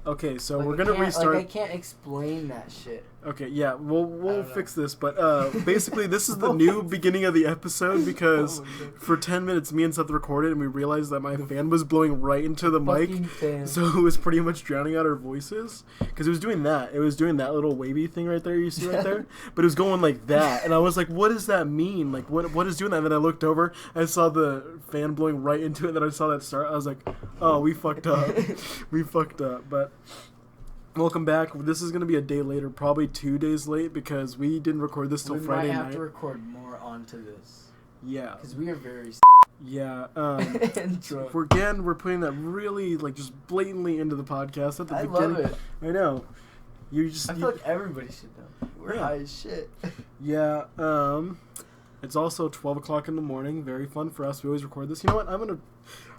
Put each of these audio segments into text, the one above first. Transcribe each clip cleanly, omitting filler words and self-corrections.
Okay, so like, we're gonna restart. Like, I can't explain that shit. Okay, yeah, we'll fix this, but basically this is the new beginning of the episode because for 10 minutes me and Seth recorded and we realized that my fan was blowing right into the mic, so it was pretty much drowning out our voices because it was doing that. It was doing that little wavy thing right there you see right there, but it was going like that, and I was like, what does that mean? Like, what is doing that? And then I looked over, I saw the fan blowing right into it, and then I saw that start. I was like, oh, we fucked up. We fucked up, but... Welcome back. This is going to be a day later, probably 2 days late because we didn't record this till Friday night. We might have to record more onto this. Yeah. Because we are very yeah. We're putting that really, like, just blatantly into the podcast at the beginning. I love it. I know. I feel like everybody should know. We're high as shit. Yeah. It's also 12 o'clock in the morning. Very fun for us. We always record this. You know what? I'm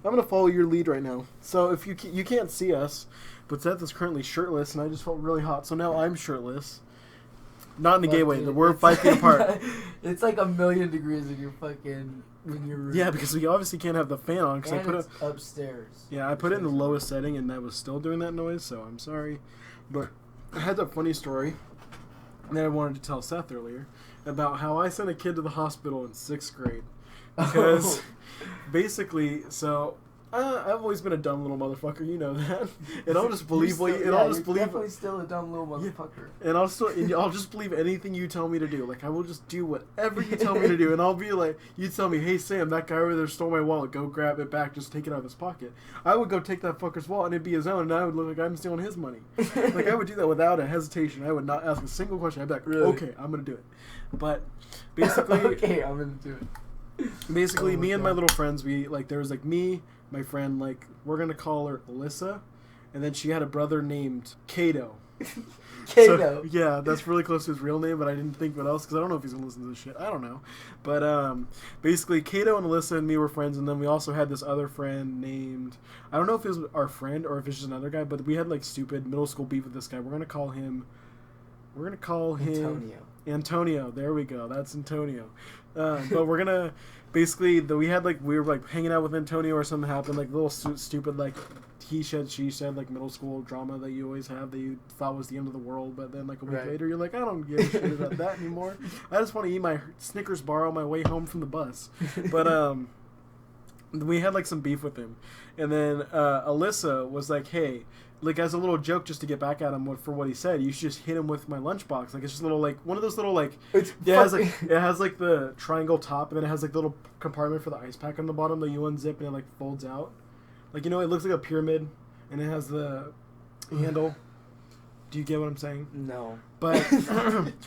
gonna follow your lead right now. So if you can't see us, but Seth is currently shirtless, and I just felt really hot. So now I'm shirtless. Not in the gay way. We're 5 feet apart. It's like 1,000,000 degrees in your room. Yeah, because we obviously can't have the fan on. Cause and I put it's upstairs. Yeah, I put it in the lowest setting, and that was still doing that noise. So I'm sorry, but I had that funny story that I wanted to tell Seth earlier about how I sent a kid to the hospital in 6th grade because basically, so. I've always been a dumb little motherfucker, you know that, and I'll just believe definitely still a dumb little motherfucker. Yeah. And I'll just believe anything you tell me to do. Like I will just do whatever you tell me to do, and I'll be like, you tell me, hey Sam, that guy over there stole my wallet. Go grab it back. Just take it out of his pocket. I would go take that fucker's wallet, and it'd be his own, and I would look like I'm stealing his money. Like I would do that without a hesitation. I would not ask a single question. I'd be like, really? Okay, I'm gonna do it. But basically, okay, I'm gonna do it. Basically, me and my little friends, we like there was like me. My friend, like, we're going to call her Alyssa, and then she had a brother named Kato. Kato? So, yeah, that's really close to his real name, but I didn't think what else, because I don't know if he's going to listen to this shit. I don't know. But, basically, Kato and Alyssa and me were friends, and then we also had this other friend named, I don't know if it was our friend or if it's just another guy, but we had, like, stupid middle school beef with this guy. We're going to call him Antonio. There we go. That's Antonio. But we're going to... Basically, we were hanging out with Antonio or something happened, like little stupid like he said, she said, like middle school drama that you always have that you thought was the end of the world, but then like a week later you're like, I don't give a shit about that anymore. I just want to eat my Snickers bar on my way home from the bus. But we had like some beef with him, and then Alyssa was like, hey, like as a little joke just to get back at him for what he said, you should just hit him with my lunchbox. Like it's just a little like one of those little like it has like the triangle top, and then it has like the little compartment for the ice pack on the bottom that you unzip and it like folds out. Like, you know, it looks like a pyramid and it has the handle. Do you get what I'm saying? No. But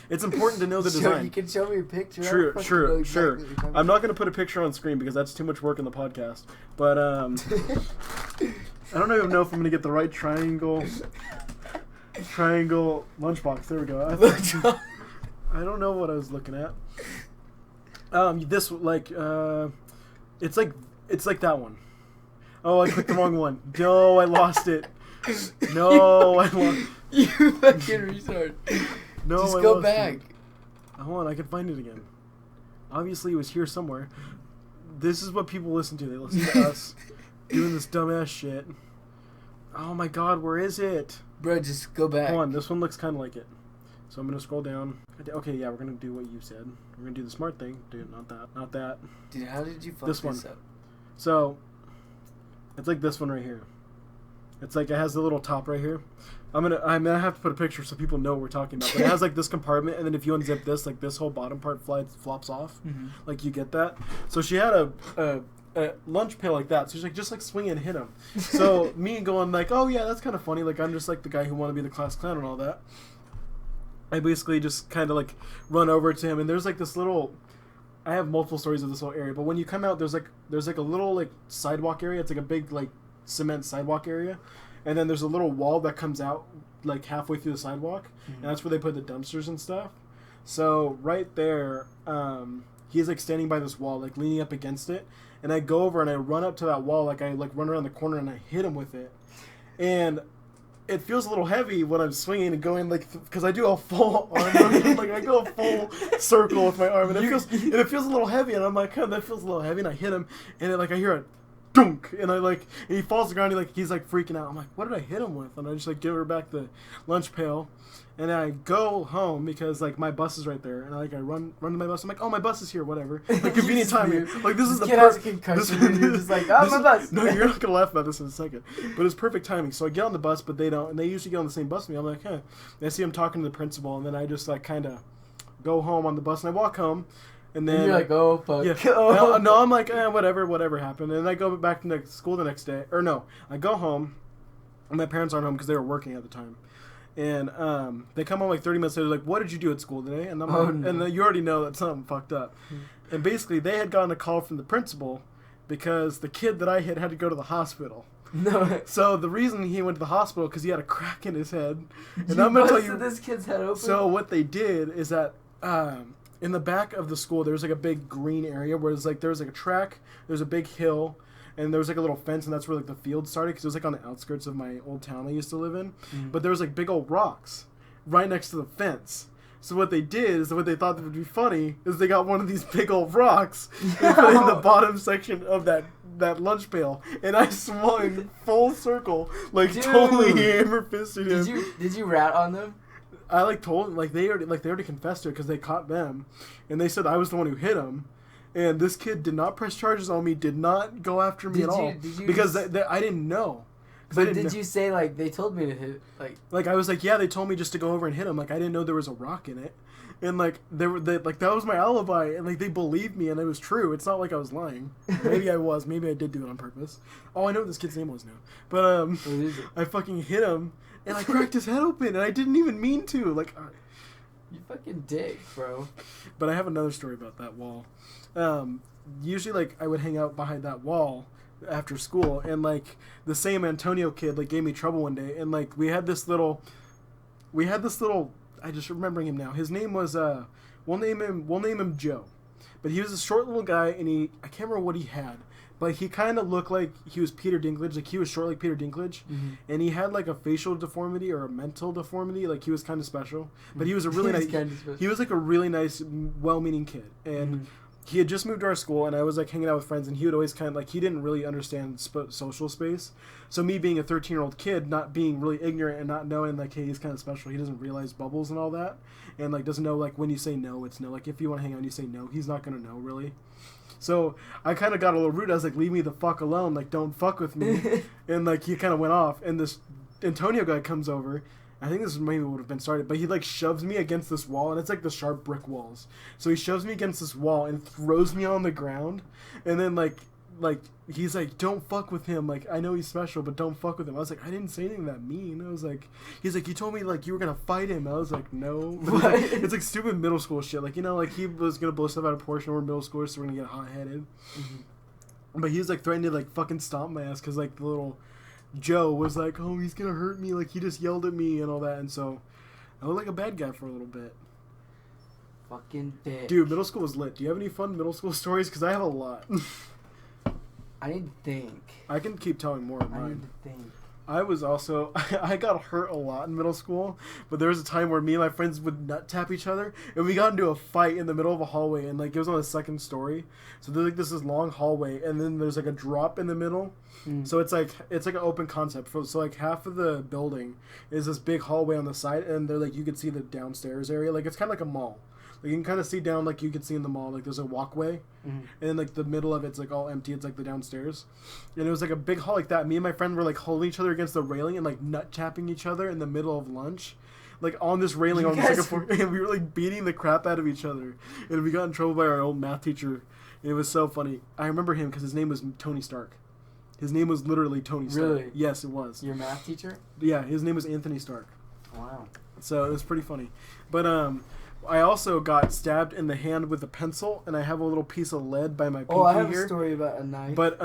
it's important to know the design. You can show me a picture. Sure. I'm not going to put a picture on screen because that's too much work in the podcast. But I don't even know if I'm going to get the right triangle lunchbox. There we go. I don't know what I was looking at. This like it's like that one. Oh, I clicked the wrong one. No, I lost it. No, I lost. You fucking retard. No, just go back. Hold on, I can find it again. Obviously, it was here somewhere. This is what people listen to. They listen to us doing this dumbass shit. Oh my god, where is it? Bro, just go back. Hold on, this one looks kind of like it. So I'm going to scroll down. Okay, yeah, we're going to do what you said. We're going to do the smart thing. Dude, not that. Dude, how did you fuck this up? So, it's like this one right here. It's like it has the little top right here. I'm gonna have to put a picture so people know what we're talking about. But it has like this compartment, and then if you unzip this, like this whole bottom part flops off. Mm-hmm. Like you get that. So she had a lunch pail like that. So she's like, just like swing and hit him. So me going like, oh yeah, that's kind of funny. Like I'm just like the guy who wanted to be the class clown and all that. I basically just kind of like run over to him, and there's like this little. I have multiple stories of this whole area, but when you come out, there's like a little like sidewalk area. It's like a big like cement sidewalk area, and then there's a little wall that comes out like halfway through the sidewalk, and that's where they put the dumpsters and stuff. So right there, he's like standing by this wall, like leaning up against it, and I go over and I run up to that wall, like I like run around the corner and I hit him with it, and it feels a little heavy when I'm swinging and going like because I do a full arm, like I go a full circle with my arm, and it feels a little heavy, and I'm like, that feels a little heavy, and I hit him, and it, like I hear a dunk, and and he falls to the ground. He's freaking out. I'm like, what did I hit him with? And I just give her back the lunch pail, and I go home because my bus is right there, and I run to my bus. I'm like, oh, my bus is here, whatever. Convenient timing. This is the kid has a concussion. You're just like, oh, my bus. No, you're not gonna laugh about this in a second, but it's perfect timing. So I get on the bus, but they don't, and they usually get on the same bus with me. I'm like, huh. And I see them talking to the principal, and then I just kind of go home on the bus, and I walk home. And then you're like, oh, fuck. Yeah. No, I'm like, whatever happened. And I go back to school the next day. Or no, I go home, and my parents aren't home because they were working at the time. And they come home 30 minutes later, like, what did you do at school today? And I'm no. And you already know that something fucked up. And basically, they had gotten a call from the principal because the kid that I hit had to go to the hospital. No. So the reason he went to the hospital because he had a crack in his head. And I'm gonna tell you, this kid's head open. So what they did is that. In the back of the school, there was a big green area where there was a track, there's a big hill, and there was a little fence, and that's where the field started because it was on the outskirts of my old town I used to live in. Mm-hmm. But there was big old rocks right next to the fence. So what they did is what they thought would be funny is they got one of these big old rocks and put it in the bottom section of that lunch pail, and I swung full circle, Dude, totally hammer fisted him. Did you rat on them? I told them they already confessed to it because they caught them, and they said I was the one who hit him, and this kid did not press charges on me, did not go after me at all because I didn't know. But did you say they told me to hit I was yeah, they told me just to go over and hit him, I didn't know there was a rock in it, and that was my alibi, and they believed me and it was true. It's not I was lying. Maybe I was, maybe I did do it on purpose. Oh, I know what this kid's name was now, but what is it? I fucking hit him. And I cracked his head open, and I didn't even mean to. You fucking dick, bro. But I have another story about that wall. Usually, I would hang out behind that wall after school, and the same Antonio kid gave me trouble one day, and we had this little. I just remembering him now. His name was we'll name him Joe, but he was a short little guy, and I can't remember what he had. But he kind of looked like he was Peter Dinklage. He was short like Peter Dinklage. Mm-hmm. And he had a facial deformity or a mental deformity. He was kind of special. But he was a really nice... He was a really nice, well-meaning kid. And he had just moved to our school, and I was hanging out with friends, and he would always kind of he didn't really understand social space. So me being a 13-year-old kid, not being really ignorant and not knowing hey, he's kind of special. He doesn't realize bubbles and all that. And doesn't know when you say no, it's no. If you want to hang out and you say no, he's not going to know really. So I kind of got a little rude. I was leave me the fuck alone. Don't fuck with me. And he kind of went off. And this Antonio guy comes over. I think this maybe would have been started. But he shoves me against this wall. And it's the sharp brick walls. So he shoves me against this wall and throws me on the ground. And then he's don't fuck with him. I know he's special, but don't fuck with him. I was I didn't say anything that mean. I was he's you told me you were gonna fight him. I was no. It's stupid middle school shit. He was gonna blow stuff out of proportion. We're middle schoolers, so we're gonna get hot headed. Mm-hmm. But he was threatening to fucking stomp my ass because the little Joe was oh, he's gonna hurt me. He just yelled at me and all that, and so I looked like a bad guy for a little bit. Fucking dick. Dude, middle school was lit. Do you have any fun middle school stories? Because I have a lot. I need to think. I can keep telling more of mine. I need to think. I was also... I got hurt a lot in middle school, but there was a time where me and my friends would nut tap each other, and we got into a fight in the middle of a hallway, and it was on the second story. So there's this long hallway, and then there's a drop in the middle. So it's an open concept. So half of the building is this big hallway on the side, and they're you could see the downstairs area. It's kind of a mall. You can kind of see down you could see in the mall. There's a walkway, and then the middle of it's all empty. It's the downstairs, and it was a big hall like that. Me and my friend were holding each other against the railing and nut tapping each other in the middle of lunch, on this railing on the second floor, and we were beating the crap out of each other, and we got in trouble by our old math teacher. And it was so funny. I remember him because his name was Tony Stark. His name was literally Tony Stark. Really? Yes, it was. Your math teacher? Yeah, his name was Anthony Stark. Wow. So it was pretty funny, but I also got stabbed in the hand with a pencil, and I have a little piece of lead by my pinky here. Oh, I have a story about a knife. But,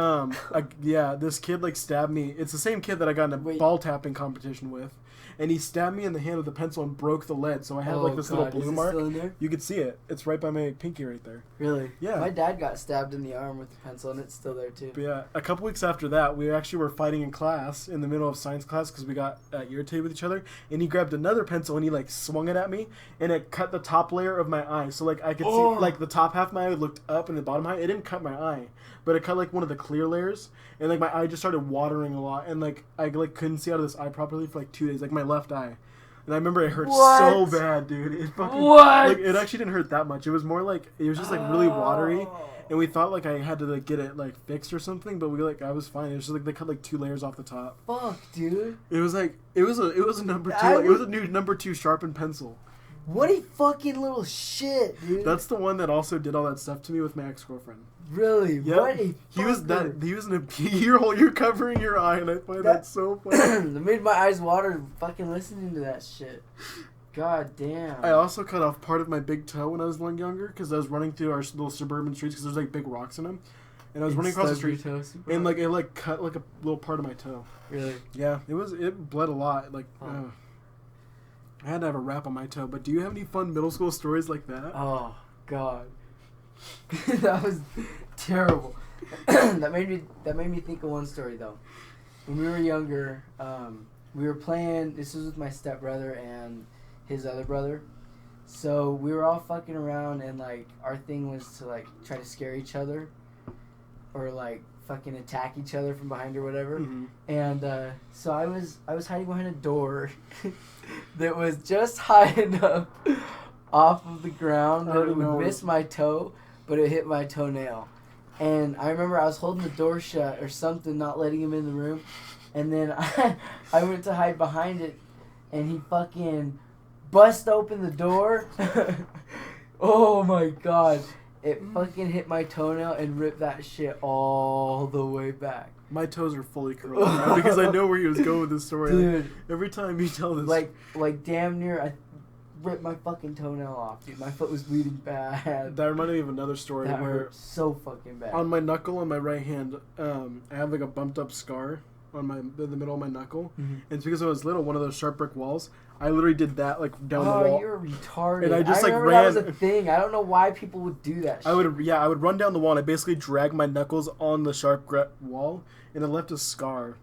this kid, stabbed me. It's the same kid that I got in a ball tapping competition with. And he stabbed me in the hand with a pencil and broke the lead. So I have, this little blue mark. Still in there? You could see it. It's right by my pinky right there. Really? Yeah. My dad got stabbed in the arm with a pencil, and it's still there, too. But yeah, a couple weeks after that, we actually were fighting in class, in the middle of science class, because we got irritated with each other. And he grabbed another pencil, and he, swung it at me, and it cut the top layer of my eye. So like I could see like the top half of my eye looked up and the bottom eye. It didn't cut my eye, but it cut like one of the clear layers, and like my eye just started watering a lot, and like I like couldn't see out of this eye properly for like 2 days, like my left eye. And I remember it hurt so bad, dude. It fucking like it actually didn't hurt that much. It was more like it was just like really watery, and we thought like I had to like get it like fixed or something, but we like I was fine. It was just like they cut like 2 layers off the top. Fuck, dude. It was like it was a number 2. Like, it was a new number 2 sharpened pencil. What a fucking little shit, dude. That's the one that also did all that stuff to me with my ex-girlfriend. Really? Yep. What a he was you're covering your eye, and I find that so funny. It made my eyes water fucking listening to that shit. God damn. I also cut off part of my big toe when I was younger because I was running through our little suburban streets because there's like big rocks in them, and I was running across the street and like it like cut like a little part of my toe. Really? Yeah, it bled a lot. Like I had to have a wrap on my toe. But do you have any fun middle school stories like that? Oh God, that was terrible. that made me think of one story though. When we were younger, we were playing. This was with my stepbrother and his other brother. So we were all fucking around, and like our thing was to like try to scare each other, or like fucking attack each other from behind or whatever. Mm-hmm. And so I was hiding behind a door that was just high enough off of the ground that it would miss my toe, but it hit my toenail. And I remember I was holding the door shut or something, not letting him in the room. And then I went to hide behind it, and he fucking bust open the door. Oh my God. It fucking hit my toenail and ripped that shit all the way back. My toes are fully curled now because I know where he was going with this story. Dude. Like, every time you tell this. Like damn near I ripped my fucking toenail off, dude. My foot was bleeding bad. That reminded me of another story That where hurt so fucking bad. on my knuckle on my right hand, I have like a bumped up scar on the middle of my knuckle. Mm-hmm. And it's because I was little, one of those sharp brick walls. I literally did that like down the wall. Oh, you're retarded. And I just like remember ran. That was a thing. I don't know why people would do that shit. I would run down the wall and I basically dragged my knuckles on the sharp wall, and it left a scar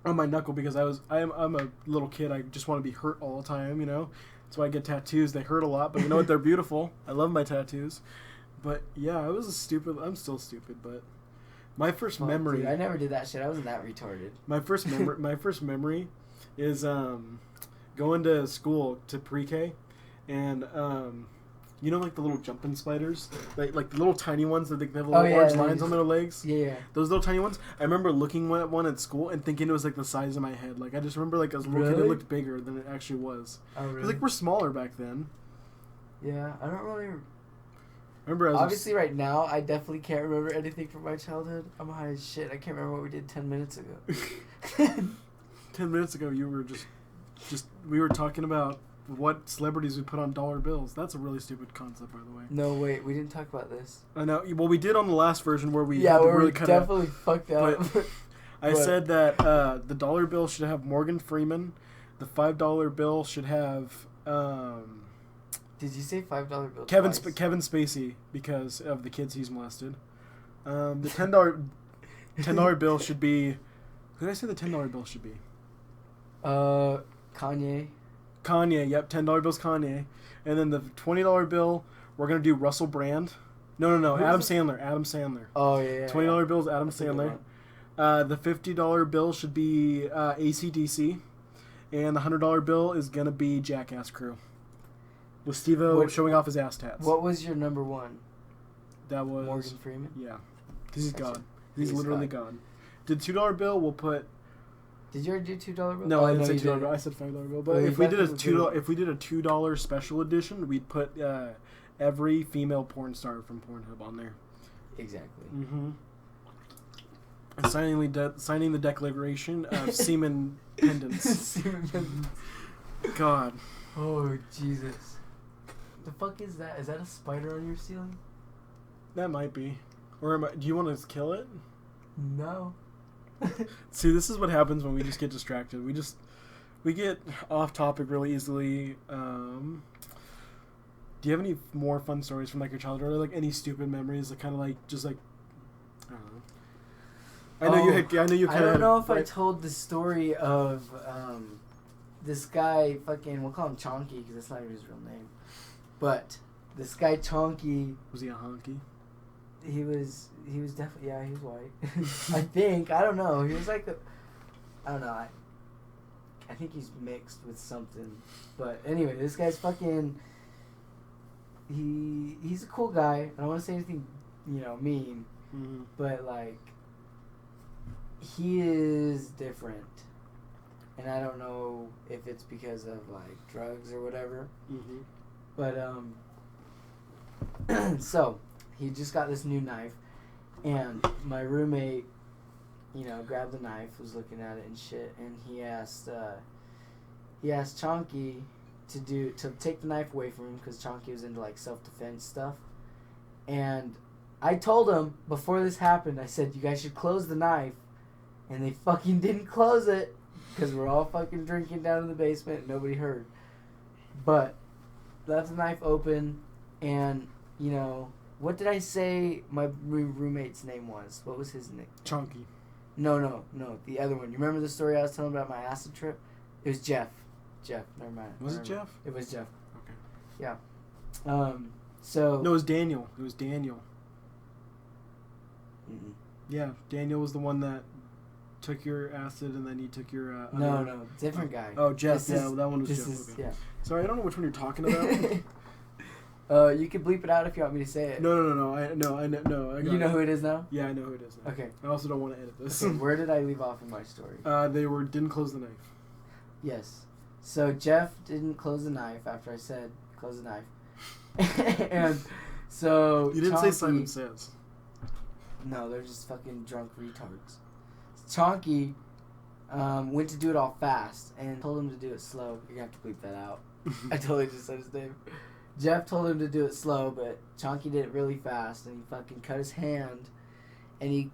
on my knuckle because I'm a little kid. I just want to be hurt all the time, you know. That's why I get tattoos. They hurt a lot, but you know what? They're beautiful. I love my tattoos. But yeah, I'm still stupid, but my first memory. Dude, I never did that shit. I wasn't that retarded. My first memory is going to school to pre-K, and you know, like the little jumping spiders, like the little tiny ones that they have little orange lines on their legs. Yeah. Those little tiny ones. I remember looking at one at school and thinking it was like the size of my head. Like I just remember like as a little kid it looked bigger than it actually was. Oh really? Because like we're smaller back then. Yeah, I don't really. Remember, obviously, right now, I definitely can't remember anything from my childhood. I'm high as shit. I can't remember what we did 10 minutes ago. 10 minutes ago, you were we were talking about what celebrities we put on dollar bills. That's a really stupid concept, by the way. No, wait, we didn't talk about this. I know. Well, we did on the last version where we had to really cut definitely fucked up. I said that the dollar bill should have Morgan Freeman. The $5 bill should have. Did you say $5 bill? Kevin Spacey because of the kids he's molested. The $10 bill should be. Who did I say the $10 bill should be? Kanye. Kanye, yep. $10 bill's Kanye, and then the $20 bill we're gonna do Russell Brand. No. Adam Sandler. Oh yeah. $20 bill's Adam Sandler. The $50 bill should be AC/DC, and the $100 bill is gonna be Jackass Crew. With Steve-O showing off his ass tats. What was your number one? That was Morgan Freeman? Yeah. Because he's gone. He's literally gone. Did $2 bill, we'll put... Did you already do $2 bill? No, I didn't say $2 bill. I said $5 bill. But if we did a $2 special edition, we'd put every female porn star from Pornhub on there. Exactly. Mm-hmm. And signing the declaration of semen pendants. Semen pendants. God. Oh, Jesus. The fuck is that? Is that a spider on your ceiling? That might be. Or do you want to kill it? No. See, this is what happens when we just get distracted. We get off topic really easily. Do you have any more fun stories from like your childhood, or like any stupid memories that kind of like just like I don't know. I don't know if I told the story of this guy. Fucking, we'll call him Chonky because that's not even his real name. But this guy Chonky. Was he a honky? He was definitely, yeah, he was white. I think, I don't know. He was like I don't know. I think he's mixed with something. But anyway, this guy's fucking, he's a cool guy. I don't want to say anything, mean. Mm-hmm. But, like, he is different. And I don't know if it's because of, like, drugs or whatever. Mm-hmm. But, so, he just got this new knife. And my roommate, grabbed the knife, was looking at it and shit. And he asked Chonky to take the knife away from him because Chonky was into, like, self-defense stuff. And I told him before this happened, I said, you guys should close the knife. And they fucking didn't close it because we're all fucking drinking down in the basement and nobody heard. But left the knife open and, what did I say my roommate's name was? What was his name? Chonky. No. The other one. You remember the story I was telling about my acid trip? It was Jeff. Never mind. Was it Jeff? It was Jeff. Okay. Yeah. So. No, it was Daniel. Mm-mm. Yeah, Daniel was the one that took your acid and then he took your... No. Different guy. Oh, Jeff. That one was Jeff. Okay. Yeah. Sorry, I don't know which one you're talking about. You can bleep it out if you want me to say it. No. I got You know who it is now? Yeah, I know who it is now. Okay. I also don't want to edit this. Okay, where did I leave off in my story? They didn't close the knife. Yes. So Jeff didn't close the knife after I said close the knife. And so You didn't Chonky, say Simon Says. No, they're just fucking drunk retards. Chonky went to do it all fast and told him to do it slow. You're going to have to bleep that out. I totally just said his name. Jeff told him to do it slow, but Chonky did it really fast, and he fucking cut his hand, and he'd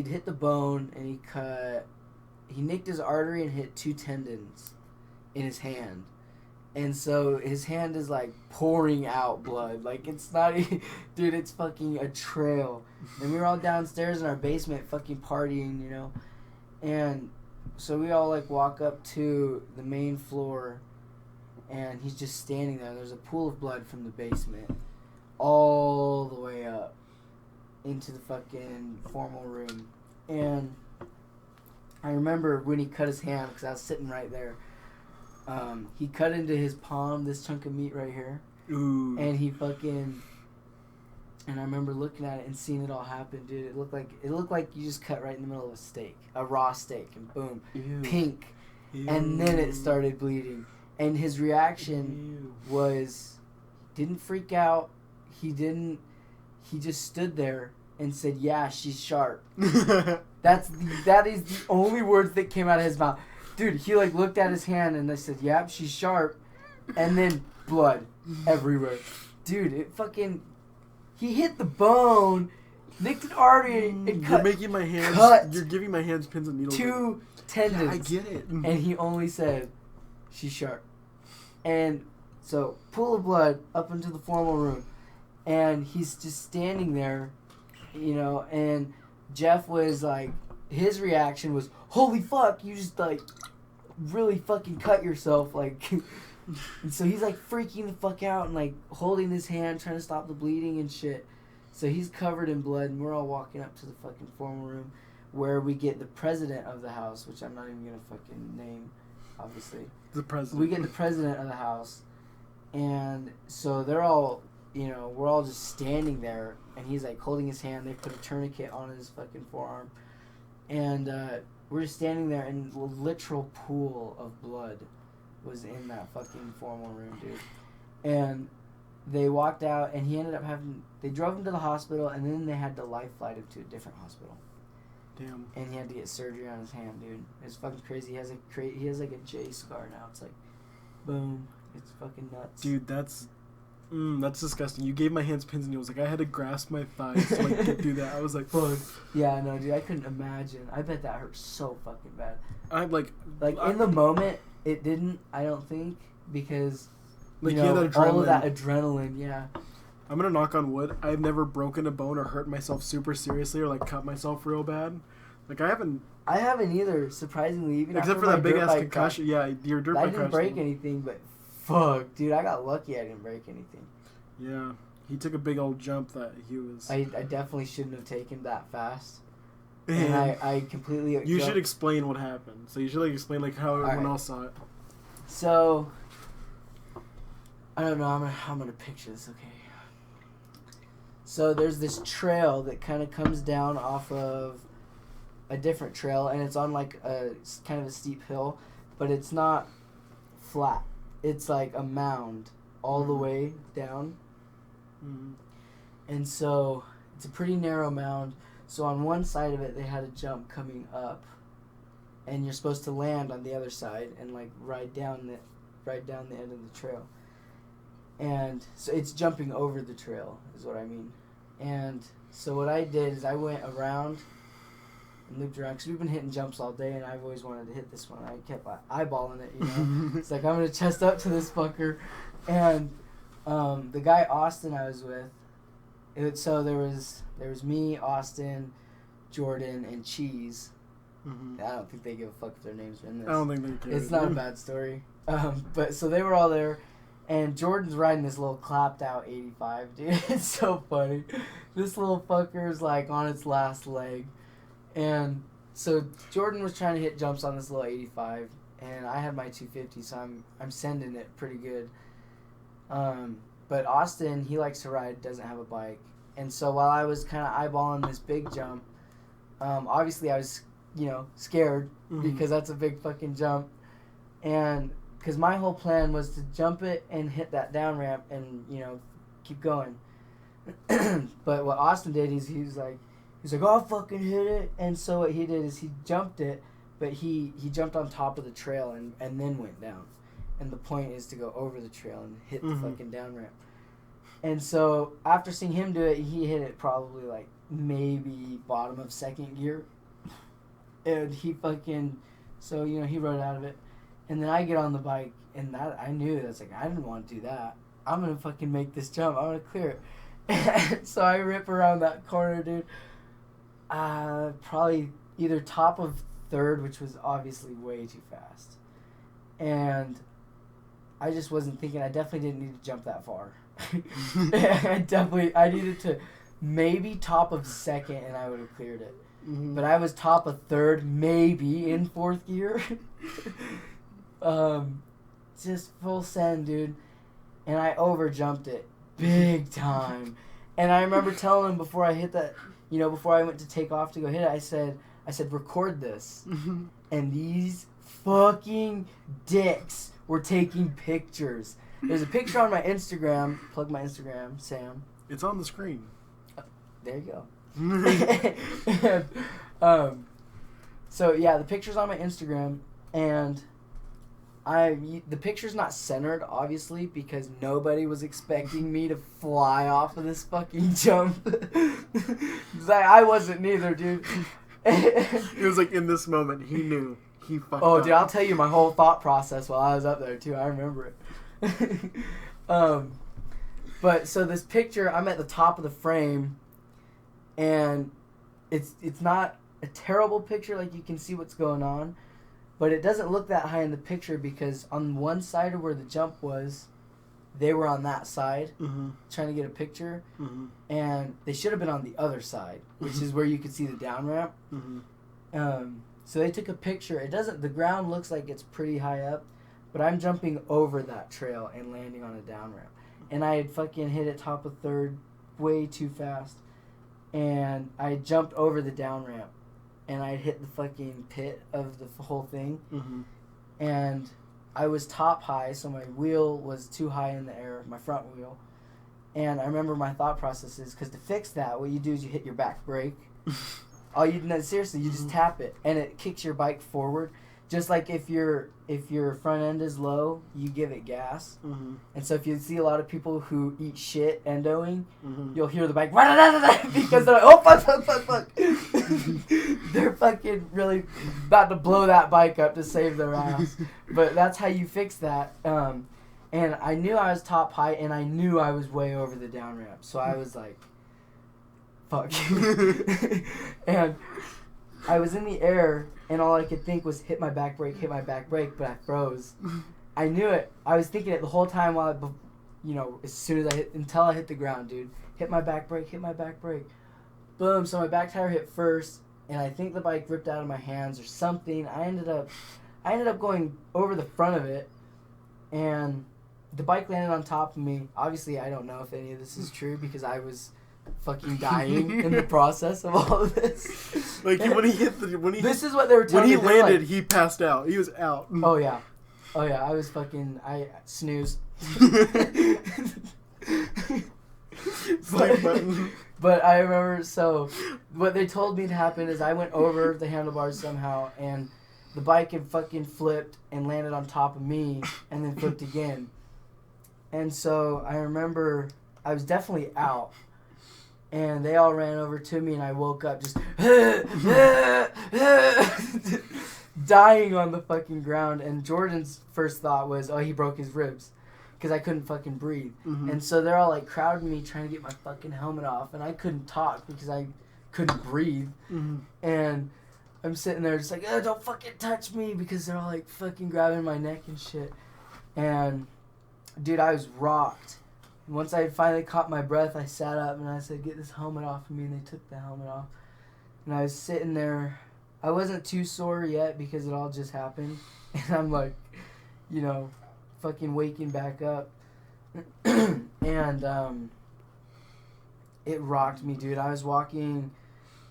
hit the bone, and he nicked his artery and hit 2 tendons in his hand. And so his hand is, like, pouring out blood. Like, it's not even... Dude, it's fucking a trail. And we were all downstairs in our basement fucking partying, And so we all, like, walk up to the main floor, and he's just standing there. There's a pool of blood from the basement all the way up into the fucking formal room. And I remember when he cut his hand, because I was sitting right there, he cut into his palm this chunk of meat right here. Ooh. And he fucking... And I remember looking at it and seeing it all happen, dude. It looked like you just cut right in the middle of a steak. A raw steak. And boom. Ew. Pink. Ew. And then it started bleeding. And his reaction was, didn't freak out. He just stood there and said, yeah, she's sharp. That is the only words that came out of his mouth. Dude, he like looked at his hand and I said, yep, she's sharp. And then blood everywhere. Dude, it fucking, he hit the bone, nicked an artery, and cut. You're making my hands, you're giving my hands pins and needles. 2 tendons. Yeah, I get it. And he only said, she's sharp. And so, pool of blood up into the formal room. And he's just standing there, and Jeff was like, his reaction was, holy fuck, you just like really fucking cut yourself. Like, and so he's like freaking the fuck out and like holding his hand, trying to stop the bleeding and shit. So he's covered in blood and we're all walking up to the fucking formal room where we get the president of the house, which I'm not even going to fucking name, obviously. The president. We get the president of the house, and so they're all, we're all just standing there, and he's like holding his hand. They put a tourniquet on his fucking forearm, and we're just standing there, and a literal pool of blood was in that fucking formal room, dude. And they walked out, and he ended up they drove him to the hospital, and then they had to life flight him to a different hospital. Damn. And he had to get surgery on his hand, dude. It's fucking crazy. He has like a J scar now. It's like, boom. It's fucking nuts. Dude, that's disgusting. You gave my hands pins and needles. Like, I had to grasp my thighs to like get through that. I was like, fuck. Yeah, no, dude, I couldn't imagine. I bet that hurt so fucking bad. In the moment, it didn't, I don't think, because, like, that adrenaline. all of that adrenaline, yeah. I'm gonna knock on wood. I've never broken a bone or hurt myself super seriously or like cut myself real bad. Like, I haven't either, surprisingly. Even except for that big ass concussion. Yeah, your dirt bike crash. I didn't break anything, but fuck, dude, I got lucky I didn't break anything. Yeah. He took a big old jump that he was... I definitely shouldn't have taken that fast. And I completely... You should explain what happened. So you should explain how everyone else saw it. So... I don't know, I'm gonna picture this, okay. So there's this trail that kind of comes down off of a different trail, and it's on a kind of a steep hill, but it's not flat. It's like a mound all the way down. Mm-hmm. And so it's a pretty narrow mound. So on one side of it, they had a jump coming up, and you're supposed to land on the other side and ride down the end of the trail. And so it's jumping over the trail is what I mean. And so what I did is I went around and looped around because we've been hitting jumps all day, and I've always wanted to hit this one. I kept eyeballing it, It's like, I'm going to chest up to this fucker. And the guy Austin I was with, so there was me, Austin, Jordan, and Cheese. Mm-hmm. I don't think they give a fuck if their names are in this. I don't think they care. It's not a bad story. But so they were all there. And Jordan's riding this little clapped out 85, dude. It's so funny. This little fucker's on its last leg. And so Jordan was trying to hit jumps on this little 85, and I had my 250, so I'm sending it pretty good. But Austin, he likes to ride, doesn't have a bike. And so while I was kind of eyeballing this big jump, obviously I was, scared because that's a big fucking jump. And because my whole plan was to jump it and hit that down ramp and, keep going. But what Austin did is he was like, oh, I'll fucking hit it. And so what he did is he jumped it, but he jumped on top of the trail and then went down. And the point is to go over the trail and hit the fucking down ramp. And so after seeing him do it, he hit it probably maybe bottom of second gear. And he fucking, so, he rode out of it. And then I get on the bike, and that I knew that's I didn't want to do that. I'm gonna fucking make this jump. I'm gonna clear it. And so I rip around that corner, dude. Probably either top of third, which was obviously way too fast, and I just wasn't thinking. I definitely didn't need to jump that far. I needed to maybe top of second, and I would have cleared it. Mm-hmm. But I was top of third, maybe in fourth gear. Just full send, dude. And I overjumped it big time. And I remember telling him before I hit that, before I went to take off to go hit it, I said, record this. And these fucking dicks were taking pictures. There's a picture on my Instagram. Plug my Instagram, Sam. It's on the screen. There you go. And, so yeah, the picture's on my Instagram, and the picture's not centered, obviously, because nobody was expecting me to fly off of this fucking jump. I wasn't neither, dude. It was in this moment, he knew. He fucked up. Dude, I'll tell you my whole thought process while I was up there, too. I remember it. But, so this picture, I'm at the top of the frame, and it's not a terrible picture, you can see what's going on. But it doesn't look that high in the picture because on one side of where the jump was, they were on that side trying to get a picture. Mm-hmm. And they should have been on the other side, which is where you could see the down ramp. Mm-hmm. So they took a picture. The ground looks like it's pretty high up, but I'm jumping over that trail and landing on a down ramp. And I had fucking hit it top of third way too fast. And I jumped over the down ramp. And I hit the fucking pit of the whole thing. Mm-hmm. And I was top high, so my wheel was too high in the air, my front wheel. And I remember my thought process is, because to fix that, what you do is you hit your back brake. Seriously, you just tap it, and it kicks your bike forward. Just like if your front end is low, you give it gas. Mm-hmm. And so if you see a lot of people who eat shit endoing, you'll hear the bike because they're like, oh, fuck. They're fucking really about to blow that bike up to save their ass. But that's how you fix that. And I knew I was top height, and I knew I was way over the down ramp. So I was like, fuck. And I was in the air, and all I could think was hit my back brake, but I froze. I knew it. I was thinking it the whole time as soon as until I hit the ground, dude. Hit my back brake. Boom. So my back tire hit first, and I think the bike ripped out of my hands or something. I ended up going over the front of it, and the bike landed on top of me. Obviously, I don't know if any of this is true because I was fucking dying in the process of all of this. Like this is what they were telling me. When he landed, he passed out. He was out. Oh yeah, I snoozed. But I remember, so what they told me to happen is I went over the handlebars somehow, and the bike had fucking flipped and landed on top of me, and then flipped again. And so I remember I was definitely out, and they all ran over to me, and I woke up just dying on the fucking ground. And Jordan's first thought was, oh, he broke his ribs. Because I couldn't fucking breathe. Mm-hmm. And so they're all like crowding me trying to get my fucking helmet off. And I couldn't talk because I couldn't breathe. Mm-hmm. And I'm sitting there just like, oh, don't fucking touch me. Because they're all like fucking grabbing my neck and shit. And dude, I was rocked. And once I finally caught my breath, I sat up and I said, get this helmet off of me. And they took the helmet off. And I was sitting there. I wasn't too sore yet because it all just happened. And I'm like, fucking waking back up. And it rocked me, dude. I was walking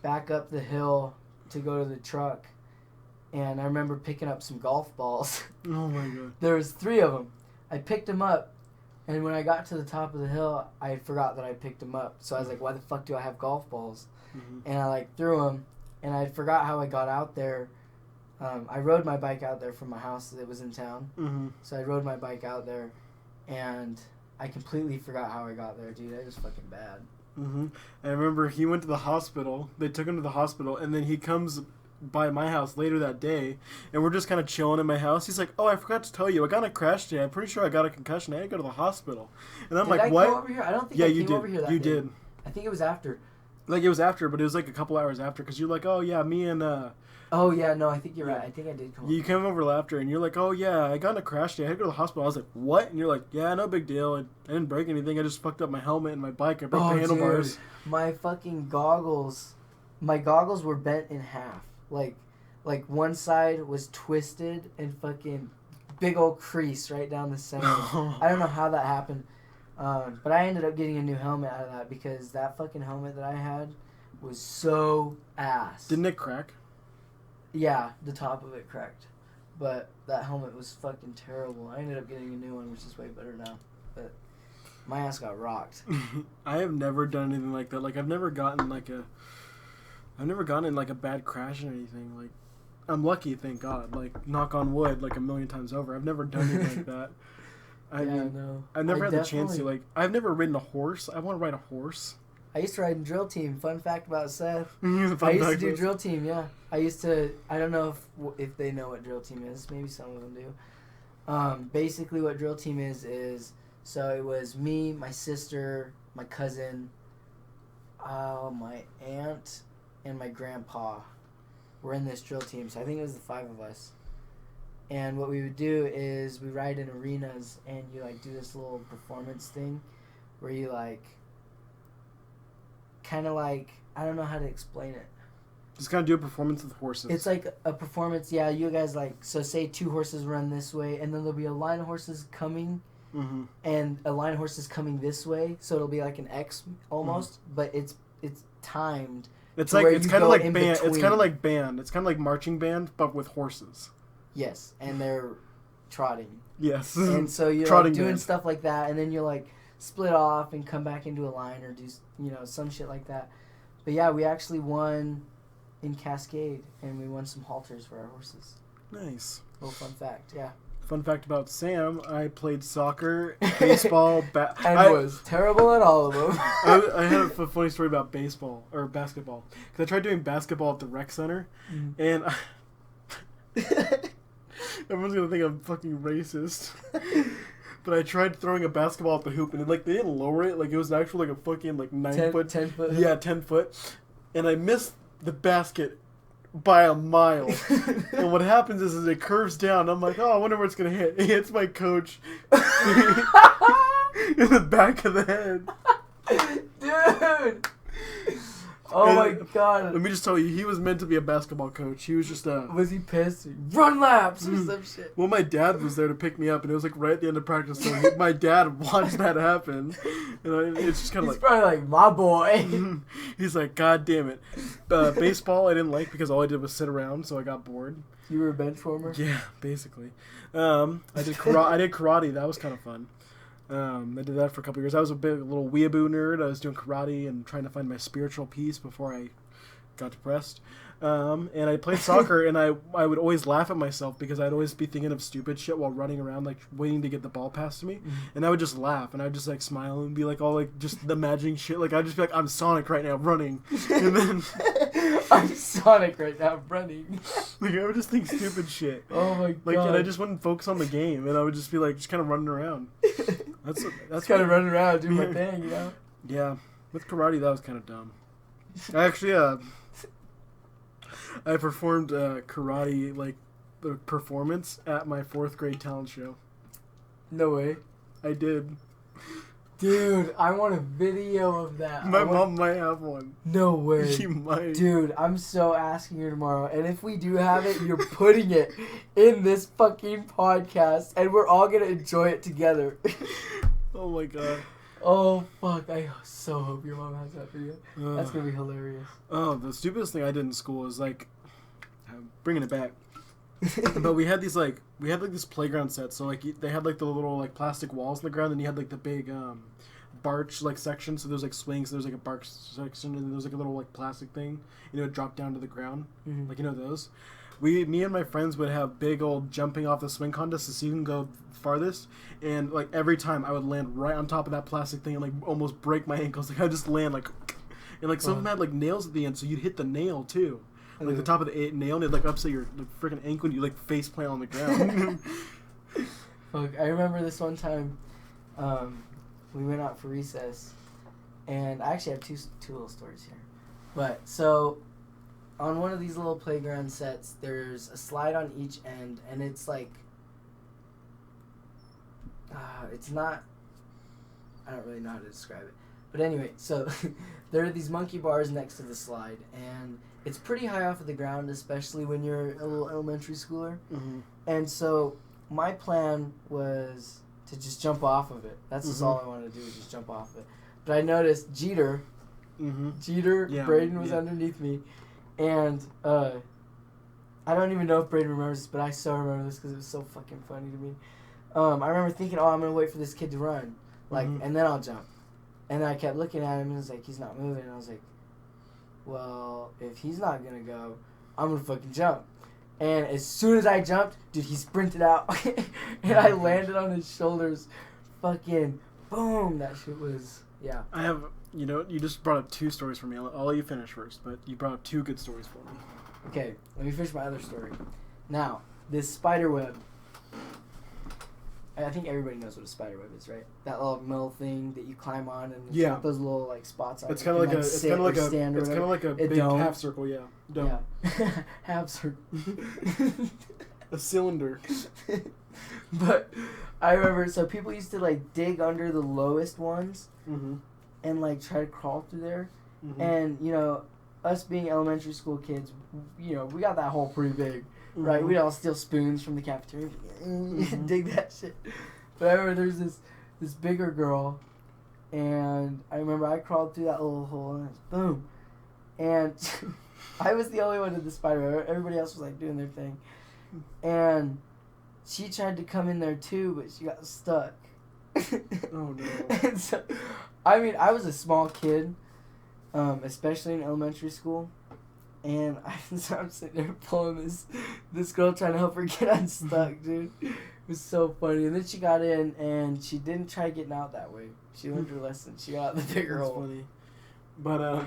back up the hill to go to the truck, and I remember picking up some golf balls. Oh my god. There was 3 of them. I picked them up, and when I got to the top of the hill, I forgot that I picked them up. So I was like, why the fuck do I have golf balls? Mm-hmm. And I threw them, and I forgot how I got out there. I rode my bike out there from my house that was in town. Mm-hmm. So I rode my bike out there, and I completely forgot how I got there, dude. It was fucking bad. Mm-hmm. I remember he went to the hospital. They took him to the hospital, and then he comes by my house later that day, and we're just kind of chilling in my house. He's like, oh, I forgot to tell you, I got in a crash today. I'm pretty sure I got a concussion. I had to go to the hospital. And I'm like, what? Did I come over here? I don't think I came over here that day. You did. I think it was after. Like, it was after, but it was like a couple hours after, because you're like, oh, yeah, me and... Oh, yeah, no, I think you're right. I think I did come over. You came over after, and you're like, oh, yeah, I got in a crash today. I had to go to the hospital. I was like, what? And you're like, yeah, no big deal. I didn't break anything. I just fucked up my helmet and my bike. I broke the handlebars. Dude, my fucking goggles. My goggles were bent in half. Like one side was twisted and fucking big old crease right down the center. I don't know how that happened. But I ended up getting a new helmet out of that because that fucking helmet that I had was so ass. Didn't it crack? Yeah, the top of it cracked. But that helmet was fucking terrible. I ended up getting a new one, which is way better now. But my ass got rocked. I have never done anything like that. Like, I've never gotten in like a bad crash or anything. Like, I'm lucky, thank God. Like, knock on wood, like a million times over. I've never done anything like that. I mean, I've never had the chance to, like, I've never ridden a horse. I want to ride a horse. I used to ride in drill team. Fun fact about Seth. I used to do drill team, yeah. I don't know if they know what drill team is. Maybe some of them do. Basically what drill team is, so it was me, my sister, my cousin, my aunt, and my grandpa were in this drill team. So I think it was the 5 of us. And what we would do is we ride in arenas and you do this little performance thing where you kind of I don't know how to explain it. Just kind of do a performance with horses. It's like a performance, yeah. You guys so say 2 horses run this way, and then there'll be a line of horses coming, mm-hmm. and a line of horses coming this way. So it'll be like an X almost, mm-hmm. but it's timed. It's kind of like band. It's kind of like band. It's kind of like marching band, but with horses. Yes, and they're trotting. Yes, and so you're doing stuff like that, and then you'll split off and come back into a line or do some shit like that. But yeah, we actually won in Cascade, and we won some halters for our horses. Nice. Little fun fact, yeah. Fun fact about Sam, I played soccer, baseball, and was terrible at all of them. I had a funny story about baseball, or basketball. Because I tried doing basketball at the rec center, and everyone's going to think I'm fucking racist. But I tried throwing a basketball at the hoop, and they didn't lower it. Like, it was actually a fucking 9 foot. 10 foot. Yeah, 10 foot. And I missed the basket by a mile. And what happens is it curves down. I'm like, oh, I wonder where it's going to hit. It hits my coach in the back of the head. Dude! Oh my god. Let me just tell you, he was meant to be a basketball coach. He was just Was he pissed? Run laps or some shit. Well, my dad was there to pick me up, and it was like right at the end of practice, so my dad watched that happen. And it's just kind of He's probably like, my boy. He's like, God damn it. Baseball I didn't like because all I did was sit around, so I got bored. You were a bench warmer? Yeah, basically. I did karate. That was kind of fun. I did that for a couple of years. I was a little weeaboo nerd. I was doing karate and trying to find my spiritual peace before I got depressed. And I played soccer, and I would always laugh at myself because I'd always be thinking of stupid shit while running around, like waiting to get the ball passed to me. Mm-hmm. And I would just laugh, and I would just like smile and be like all like just imagining shit. Like I'd just be like, I'm Sonic right now running, and then I'm Sonic right now running. Like I would just think stupid shit. Oh my god! Like, and I just wouldn't focus on the game, and I would just be like, just kind of running around. That's kind of running around doing my thing, you know. Yeah, with karate that was kind of dumb. I actually I performed karate like performance at my 4th grade talent show. No way. I did. Dude, I want a video of that. My mom might have one. No way. She might. Dude, I'm so asking her tomorrow. And if we do have it, you're putting it in this fucking podcast. And we're all going to enjoy it together. Oh my god. Oh, fuck. I so hope your mom has that video. That's going to be hilarious. Oh, the stupidest thing I did in school is like, I'm bringing it back. But we had this playground set, so like they had like the little like plastic walls in the ground, and you had like the big barch like section, so there's like swings, so there's like a barch section, and there's like a little like plastic thing, you know, it dropped down to the ground, like, you know, those. Me and my friends would have big old jumping off the swing contests to see who can go farthest, and like every time I would land right on top of that plastic thing and like almost break my ankles. Like I just land like, and like some of them had like nails at the end, so you'd hit the nail too. Like the top of the nail, and it'd like upset your like, freaking ankle, and you like face plant on the ground. Fuck, I remember this one time, we went out for recess, and I actually have two little stories here. But so, on one of these little playground sets, there's a slide on each end, and it's like, it's not. I don't really know how to describe it, but anyway, so there are these monkey bars next to the slide, and it's pretty high off of the ground, especially when you're a little elementary schooler. Mm-hmm. And so my plan was to just jump off of it. That's just all I wanted to do, was just jump off of it. But I noticed Braden was underneath me. And I don't even know if Braden remembers this, but I so remember this because it was so fucking funny to me. I remember thinking, I'm going to wait for this kid to run, like, and then I'll jump. And then I kept looking at him, and it was like, he's not moving. And I was like, well, if he's not going to go, I'm going to fucking jump. And as soon as I jumped, dude, he sprinted out. And I landed on his shoulders. Fucking boom. That shit was, yeah. I have, you just brought up 2 stories for me. I'll let you finish first, but you brought up 2 good stories for me. Okay, let me finish my other story. Now, this spider web. I think everybody knows what a spider web is, right? That little metal thing that you climb on, and it's got those little like spots on it. It's kind of like a big dome. Half circle, yeah. Dome. Yeah. Half circle. A cylinder. But I remember, so people used to like dig under the lowest ones and like try to crawl through there. And us being elementary school kids, we got that hole pretty big. Right, we'd all steal spoons from the cafeteria, dig that shit. But I remember there's this bigger girl, and I remember I crawled through that little hole, and it was boom. And I was the only one in the spider web. Everybody else was like doing their thing, and she tried to come in there too, but she got stuck. Oh no! And so, I mean, I was a small kid, especially in elementary school. And I'm sitting there pulling this girl, trying to help her get unstuck, dude. It was so funny. And then she got in, and she didn't try getting out that way. She learned her lesson. She got out the bigger hole. Funny. But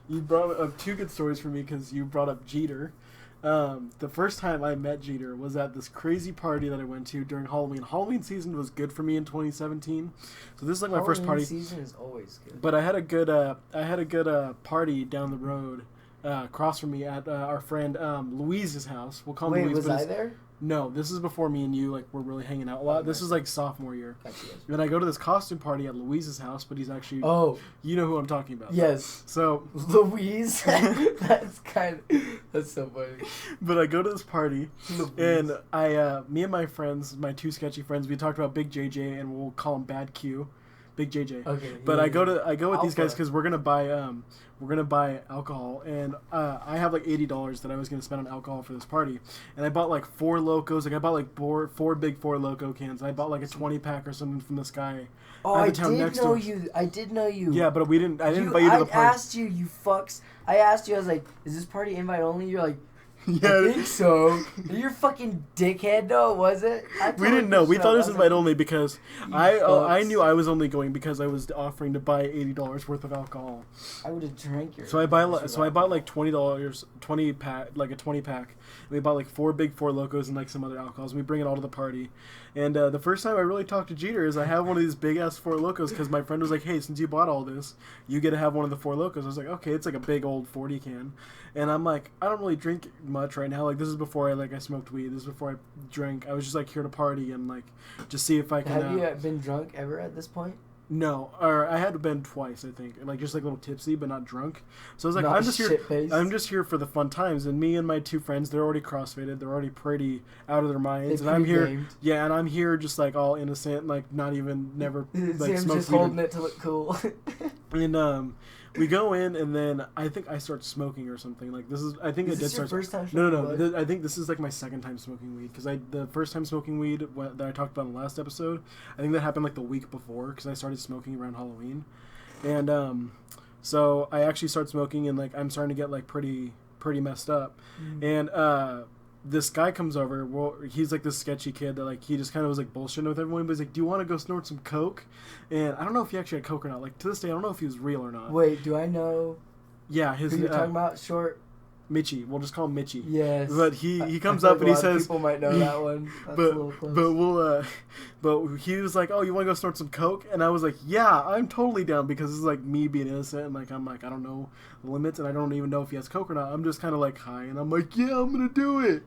you brought up 2 good stories for me because you brought up Jeter. The first time I met Jeter was at this crazy party that I went to during Halloween. Halloween season was good for me in 2017. So this is like my first party. Halloween season is always good. But I had a good party down the road across from me at our friend Louise's house. We'll call him Louise. Was I there? No, this is before me and you were really hanging out a lot. This is like sophomore year. Gotcha. Then I go to this costume party at Louise's house, but he's actually you know who I'm talking about. Yes. So Louise, that's so funny. But I go to this party, Louise. and me and my friends, my two sketchy friends, we talked about Big JJ, and we'll call him Bad Q. Big JJ. Okay. But I go with these guys because we're gonna buy alcohol, and I have like $80 that I was gonna spend on alcohol for this party, and I bought like 4 Locos. Like I bought like four big 4 Loco cans. I bought like a 20-pack or something from this guy. Oh, I did know you. I did know you. Yeah, but I didn't invite you to the party. I asked you, you fucks. I asked you. I was like, "Is this party invite only?" You're like, yeah. I think so. You're fucking dickhead, though, was it? We didn't know. We thought it was invite only because I knew I was only going because I was offering to buy $80 worth of alcohol. I would have drank your. So I bought like $20, 20 pack, like a 20-pack. We bought like 4 big 4 Locos and like some other alcohols. And we bring it all to the party. And the first time I really talked to Jeter is I have one of these big ass 4 Locos because my friend was like, "Hey, since you bought all this, you get to have one of the 4 Locos." I was like, "Okay, it's like a big old 40 can." And I'm like, I don't really drink much right now. Like this is before I smoked weed. This is before I drank. I was just like here to party and like just see if I can. Have you been drunk ever at this point? No, or I had been twice, I think, like just like a little tipsy, but not drunk. So I was like, Not I'm just here. shit-faced. I'm just here for the fun times. And me and my 2 friends, they're already crossfaded. They're already pretty out of their minds, and I'm here. Pre-gamed. Yeah, and I'm here just like all innocent, like not even never like Sam's smoked just weed. holding it to look cool. And we go in, and then I think I start smoking or something. Like this is, I think Is I did this your start. first time No, smoking no, no. I think this is like my second time smoking weed because the first time smoking weed that I talked about in the last episode, I think that happened like the week before because I started smoking around Halloween, and so I actually started smoking and like I'm starting to get like pretty messed up, and this guy comes over. Well, he's like this sketchy kid that like he just kind of was like bullshitting with everyone. But he's like, "Do you want to go snort some coke?" And I don't know if he actually had coke or not. Like to this day, I don't know if he was real or not. Wait, do I know Yeah, who you're talking about? Short. Mitchie. We'll just call him Mitchie. Yes. But he comes I feel up like and he a lot of says, people might know that one. That's a little close. but he was like, "Oh, you want to go snort some coke?" And I was like, "Yeah, I'm totally down," because this is like me being innocent and like I'm like I don't know the limits and I don't even know if he has coke or not. I'm just kind of like high and I'm like, "Yeah, I'm gonna do it."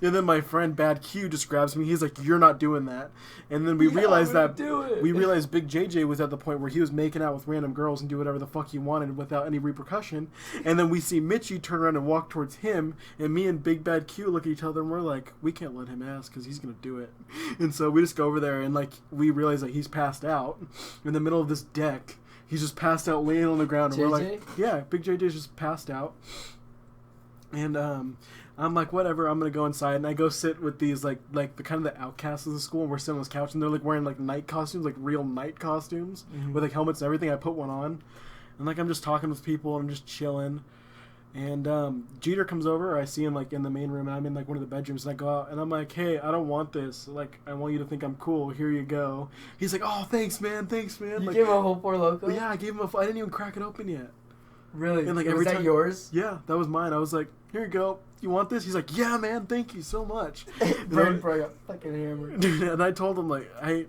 And then my friend Bad Q just grabs me. He's like, "You're not doing that." And then we realized Big JJ was at the point where he was making out with random girls and do whatever the fuck he wanted without any repercussion. And then we see Mitchie turn around and walk towards him, and me and Big Bad Q look at each other and we're like, we can't let him ask because he's gonna do it. And so we just go over there and like we realize that he's passed out in the middle of this deck. He's just passed out laying on the ground. And we're like, yeah, Big JJ's just passed out. And I'm like, whatever, I'm gonna go inside, and I go sit with these like the kind of the outcasts of the school, and we're sitting on this couch, and they're like wearing like night costumes, like real night costumes with like helmets and everything. I put one on, and like I'm just talking with people and I'm just chilling. And Jeter comes over. I see him like in the main room, and I'm in like one of the bedrooms. And I go out, and I'm like, "Hey, I don't want this. Like, I want you to think I'm cool. Here you go." He's like, "Oh, thanks, man. Thanks, man." You like, gave him a whole 4 Loco? Yeah, I gave him I didn't even crack it open yet. Really? And like was every that time, yours? Yeah, that was mine. I was like, "Here you go. You want this?" He's like, "Yeah, man. Thank you so much." Brain probably got fucking hammered. And I told him I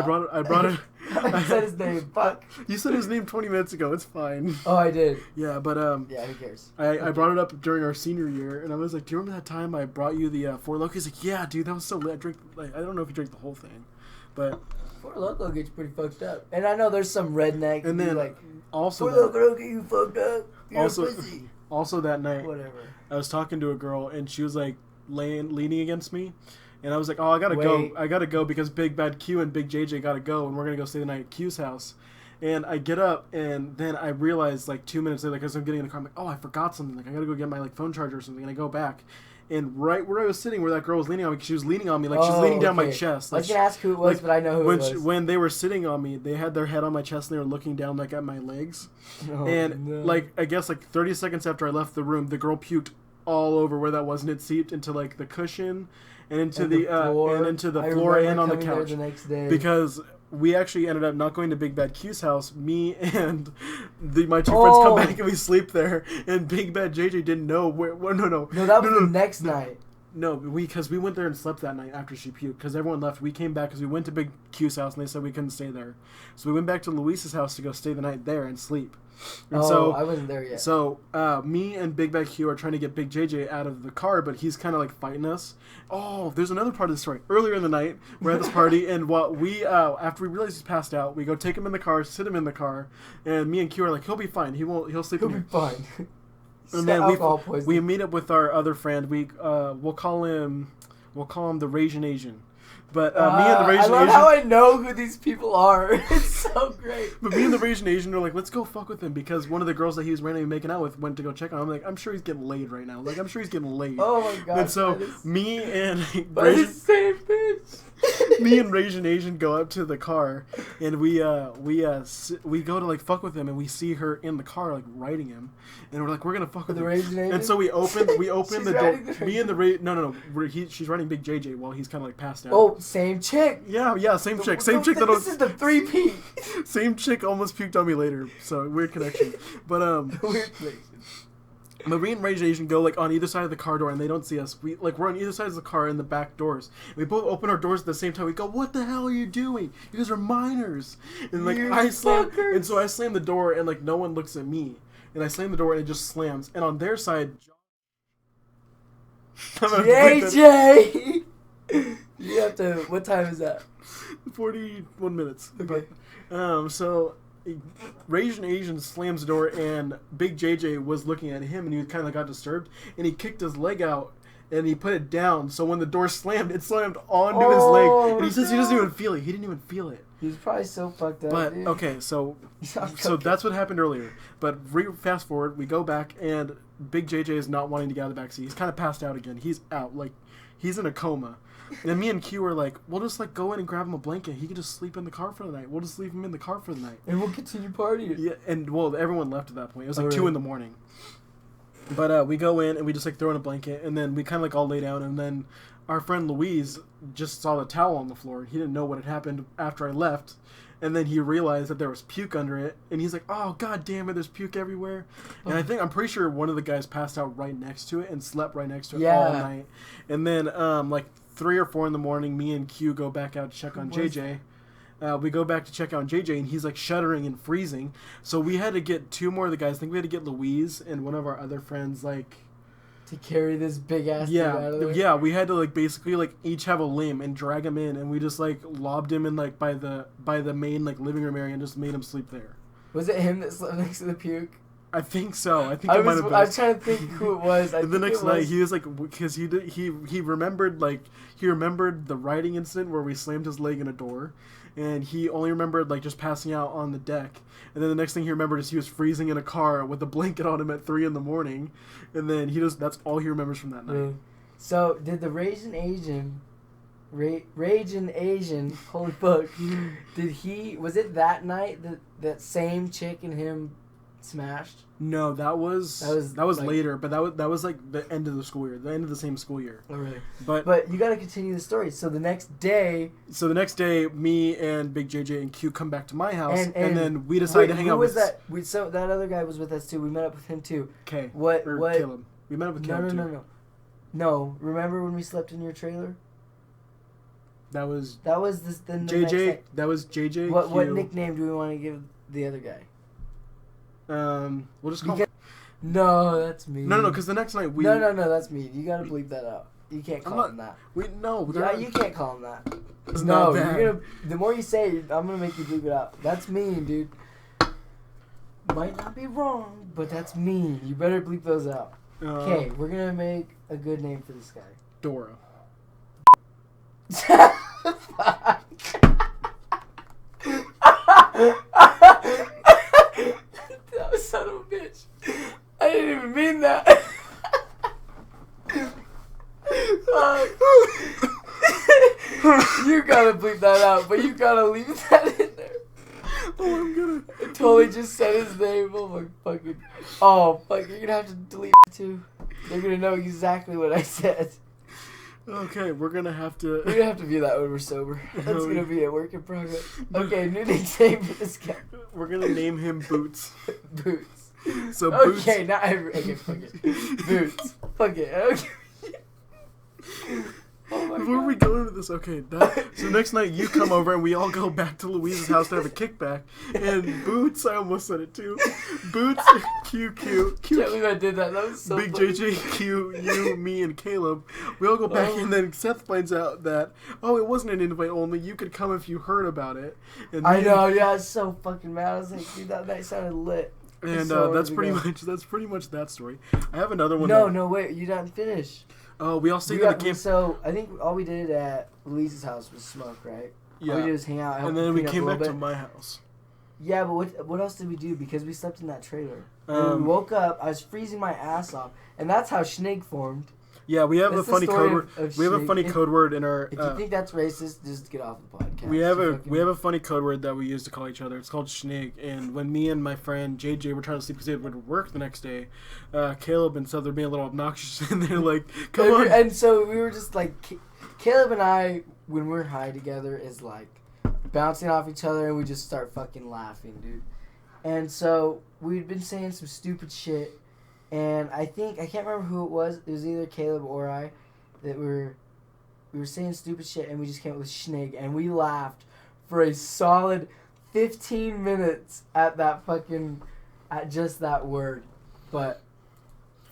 brought it. I said his name. Fuck. You said his name 20 minutes ago. It's fine. Oh, I did. Yeah, but yeah, who cares? I brought it up during our senior year, and I was like, "Do you remember that time I brought you the 4 Loco?" He's like, "Yeah, dude, that was so lit. I drank I don't know if you drank the whole thing, but 4 Loco gets pretty fucked up." And I know there's some redneck and then like also 4 Loco get you fucked up. You're a pussy. Also that night, Whatever. I was talking to a girl, and she was like leaning against me. And I was like, "Oh, I gotta go because Big Bad Q and Big JJ gotta go, and we're gonna go stay the night at Q's house." And I get up, and then I realized like 2 minutes later, like as I'm getting in the car, I'm like, "Oh, I forgot something. Like I gotta go get my like phone charger or something." And I go back, and right where I was sitting, where that girl was leaning on me, she was leaning on me, like she's leaning down my chest. Like, I was gonna ask who it was, but I know who it was. When they were sitting on me, they had their head on my chest, and they were looking down like at my legs. Like I guess like 30 seconds after I left the room, the girl puked all over where that was, and it seeped into like the cushion and into the floor and on the couch. The next day. Because we actually ended up not going to Big Bad Q's house. Me and my 2 friends come back and we sleep there. And Big Bad JJ didn't know where. No, that was the next night. No, because we went there and slept that night after she puked. Because everyone left. We came back because we went to Big Q's house and they said we couldn't stay there. So we went back to Luis's house to go stay the night there and sleep. And I wasn't there yet. So me and Big Bag Q are trying to get Big JJ out of the car, but he's kind of like fighting us. Oh, there's another part of the story. Earlier in the night, we're at this party, and what we after we realize he's passed out, we go take him in the car, sit him in the car, and me and Q are like, he'll be fine. He'll sleep. He'll be fine. And then we meet up with our other friend. We'll call him the Raging Asian. But me and the Raging Asian... I love how I know who these people are. It's so great. But me and the Raging Asian are like, let's go fuck with him because one of the girls that he was randomly making out with went to go check on him. I'm like, I'm sure he's getting laid right now. Like, I'm sure he's getting laid. Oh my god. And so me and same bitch. Me and Raging Asian go up to the car and we go to like fuck with him and we see her in the car like riding him and we're like, we're gonna fuck with him. Raging Asian? And so we open the door. Me and the she's riding Big JJ while he's kind of like passed out. Oh, same chick. Yeah, same chick. Same chick. This is the 3P. Same chick almost puked on me later. So weird connection. But weird connection. But me and Raging Asian go like on either side of the car door and they don't see us. We're on either side of the car in the back doors. We both open our doors at the same time. We go, "What the hell are you doing? You guys are minors." And like I slam the door and like no one looks at me. And I slam the door and it just slams. And on their side, JJ. You have to. What time is that? 41 minutes. Okay. But, so Raging Asian slams the door and Big JJ was looking at him and he kind of got disturbed and he kicked his leg out and he put it down. So when the door slammed, it slammed onto his leg. And he says he doesn't even feel it. He didn't even feel it. He was probably so fucked up. But dude. okay, so that's what happened earlier. But fast forward, we go back and Big JJ is not wanting to get out of the backseat. He's kind of passed out again. He's out, like he's in a coma. And me and Q were like, we'll just like go in and grab him a blanket. He can just sleep in the car for the night. We'll just leave him in the car for the night. And we'll continue partying. Yeah, and well, everyone left at that point. It was like 2 in the morning. But we go in and we just like throw in a blanket and then we kind of like all lay down and then our friend Louise just saw the towel on the floor. He didn't know what had happened after I left. And then he realized that there was puke under it. And he's like, oh, god damn it, there's puke everywhere. And I'm pretty sure one of the guys passed out right next to it and slept right next to it all night. And then like 3 or 4 in the morning, me and Q go back out to check on JJ. We go back to check on JJ, and he's like shuddering and freezing. So we had to get 2 more of the guys. I think we had to get Louise and one of our other friends, like to carry this big ass dude out of there. Yeah, we had to like basically like each have a limb and drag him in, and we just like lobbed him in like by the main like living room area and just made him sleep there. Was it him that slept next to the puke? I think so. I think it might have been. I was trying to think who it was. The next night, he was like, because he remembered the riding incident where we slammed his leg in a door, and he only remembered like just passing out on the deck. And then the next thing he remembered is he was freezing in a car with a blanket on him at 3 in, and then that's all he remembers from that night. Mm. So did the Raging Asian, holy fuck, was it that night that same chick and him smashed? No, that was like, later, but that was like the end of the school year, the end of the same school year. Oh really? But you got to continue the story. So the next day, me and Big JJ and Q come back to my house, and then we decided to hang out. Who was that? So that other guy was with us too. We met up with him too. Okay. What? Caleb. We met up with Caleb too. No. Remember when we slept in your trailer? That was the JJ. That was JJ. What nickname do we want to give the other guy? We'll just call. No, that's me. No, because the next night we. No, that's me. You gotta bleep that out. You can't call him that. You can't call him that. No, you're gonna. The more you say it, I'm gonna make you bleep it out. That's mean, dude. Might not be wrong, but that's mean. You better bleep those out. Okay, we're gonna make a good name for this guy. Dora. Son of a bitch. I didn't even mean that. You gotta bleep that out, but you gotta leave that in there. Oh, I'm gonna. I totally just said his name. Oh my fucking. Oh fuck! You're gonna have to delete it too. They're gonna know exactly what I said. Okay, we're gonna have to. We're gonna have to view that when we're sober. That's gonna be a work in progress. Okay, new nickname for this guy. We're gonna name him Boots. Boots. So Boots. Okay, fuck it. Boots. Fuck it. Okay. Oh my Before God. we go into this, okay, so next night you come over and we all go back to Louise's house to have a kickback. And Boots, I almost said it too. Boots, QQ, Can't believe I did that. That was so Big funny. JJ, Q, you, me, and Caleb. We all go back, and then Seth finds out that, it wasn't an invite only. You could come if you heard about it. And I know, yeah, I was so fucking mad. I was like, dude, that night sounded lit. And So that's ready to pretty much that story. I have another one. No, wait, you didn't finish. Oh, we all stayed in the camp. So I think all we did at Louise's house was smoke, right? Yeah. All we did was hang out. And then we came back to my house. Yeah, but what else did we do? Because we slept in that trailer. And we woke up. I was freezing my ass off, and that's how Schnig formed. Yeah, we have That's a funny the story code word. of We have a Schnig. funny code word in our. If you think that's racist, just get off the podcast. We have a funny code word that we use to call each other. It's called Schnig. And when me and my friend JJ were trying to sleep because they would work the next day, Caleb and Seth were being a little obnoxious, and they're like, "Come on!" And so we were just like, Caleb and I, when we're high together, is like bouncing off each other, and we just start fucking laughing, dude. And so we'd been saying some stupid shit, and I can't remember who it was. It was either Caleb or I that we were saying stupid shit, and we just came up with Schnig, and we laughed for a solid 15 minutes at just that word. But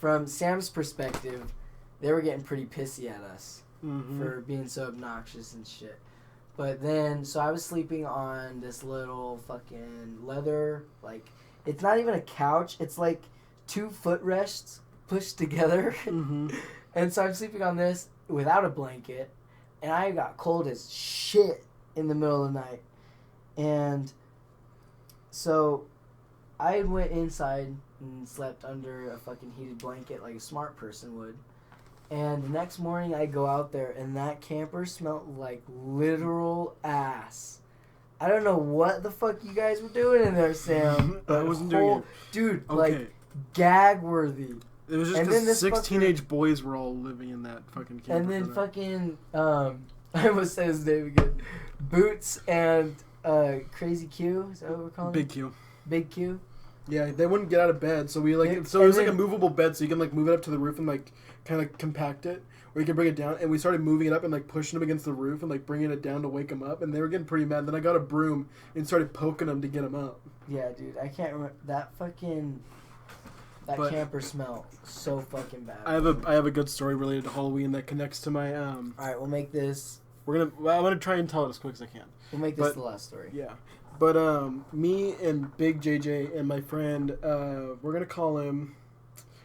from Sam's perspective, they were getting pretty pissy at us for being so obnoxious and shit. But then, so I was sleeping on this little fucking leather, like, it's not even a couch, it's like 2 footrests pushed together. And so I'm sleeping on this without a blanket, and I got cold as shit in the middle of the night. And so I went inside and slept under a fucking heated blanket like a smart person would. And the next morning I go out there, and that camper smelled like literal ass. I don't know what the fuck you guys were doing in there, Sam. I wasn't doing it. Dude, Okay. like, gag-worthy. It was just And then because this 6 fucker- teenage boys were all living in that fucking camper. And then for that. fucking, I almost said his name again. Boots and Crazy Q, is that what we're calling Big him? Q. Big Q. Yeah, they wouldn't get out of bed, so we And- so it was and like a then- movable bed, so you can like move it up to the roof and like kind of compact it, or you can bring it down. And we started moving it up and like pushing them against the roof and like bringing it down to wake them up, and they were getting pretty mad. Then I got a broom and started poking them to get them up. Yeah, dude, I can't remember that But- camper smell so fucking bad. I have a good story related to Halloween that connects to my All right, we'll make this. I'm gonna try and tell it as quick as I can. We'll make this But- the last story. Yeah, but me and Big JJ and my friend, we're gonna call him